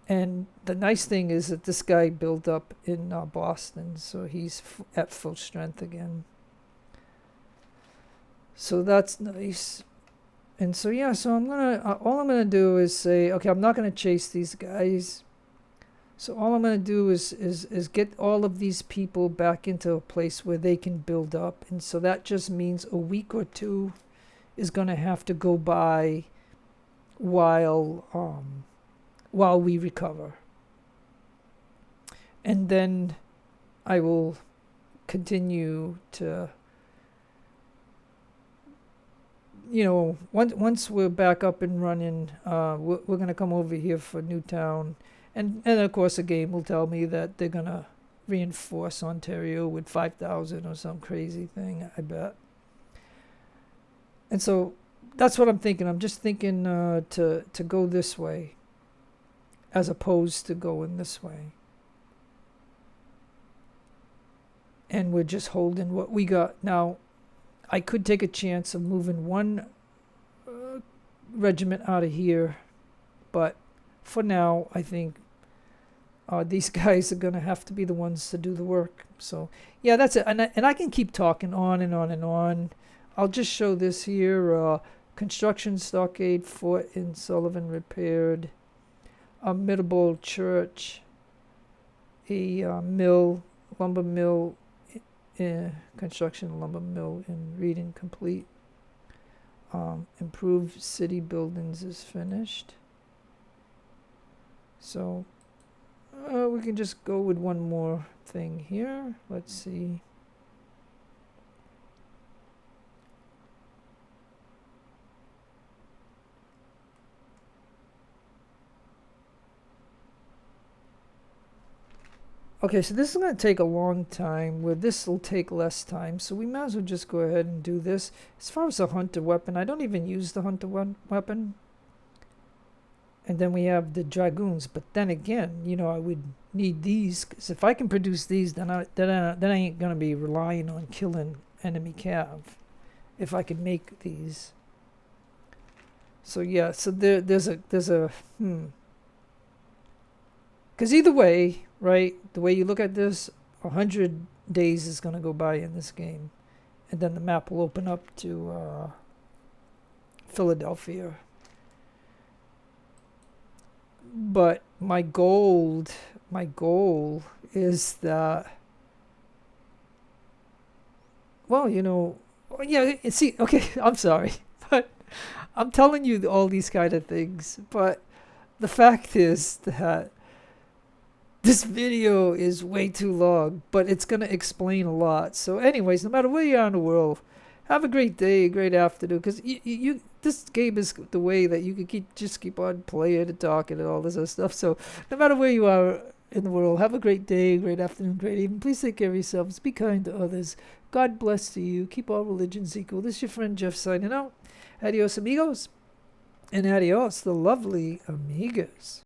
And the nice thing is that this guy built up in Boston, so he's at full strength again. So that's nice. And so yeah, so all I'm gonna do is say, okay, I'm not gonna chase these guys. So all I'm gonna do is get all of these people back into a place where they can build up, and so that just means a week or two is gonna have to go by while we recover. And then I will continue to, you know, once we're back up and running, we're going to come over here for Newtown. And of course the game will tell me that they're going to reinforce Ontario with 5,000 or some crazy thing, I bet. And so that's what I'm thinking. I'm just thinking to go this way, as opposed to going this way. And we're just holding what we got. Now, I could take a chance of moving one regiment out of here, but for now, I think these guys are going to have to be the ones to do the work. So, yeah, that's it. And I can keep talking on and on and on. I'll just show this here. Construction stockade fort in Sullivan repaired. A Middlebourne church. A mill, lumber mill, construction lumber mill in Reading complete. Improved city buildings is finished. So we can just go with one more thing here. Let's see. Okay, so this is going to take a long time, where this will take less time. So we might as well just go ahead and do this. As far as the hunter weapon, I don't even use the hunter weapon. And then we have the dragoons. But then again, you know, I would need these. Because if I can produce these, then I ain't going to be relying on killing enemy cav. If I can make these. So yeah, so there's a Because either way, right, the way you look at this, 100 days is going to go by in this game. And then the map will open up to Philadelphia. But my goal is that, well, you know, yeah, see, okay, I'm sorry. But I'm telling you all these kind of things. But the fact is that this video is way too long, but it's going to explain a lot. So anyways, no matter where you are in the world, have a great day, great afternoon, because this game is the way that you can keep on playing and talking and all this other stuff. So no matter where you are in the world, have a great day, great afternoon, great evening. Please take care of yourselves. Be kind to others. God bless to you. Keep all religions equal. This is your friend Jeff signing out. Adios, amigos. And adios, the lovely amigas.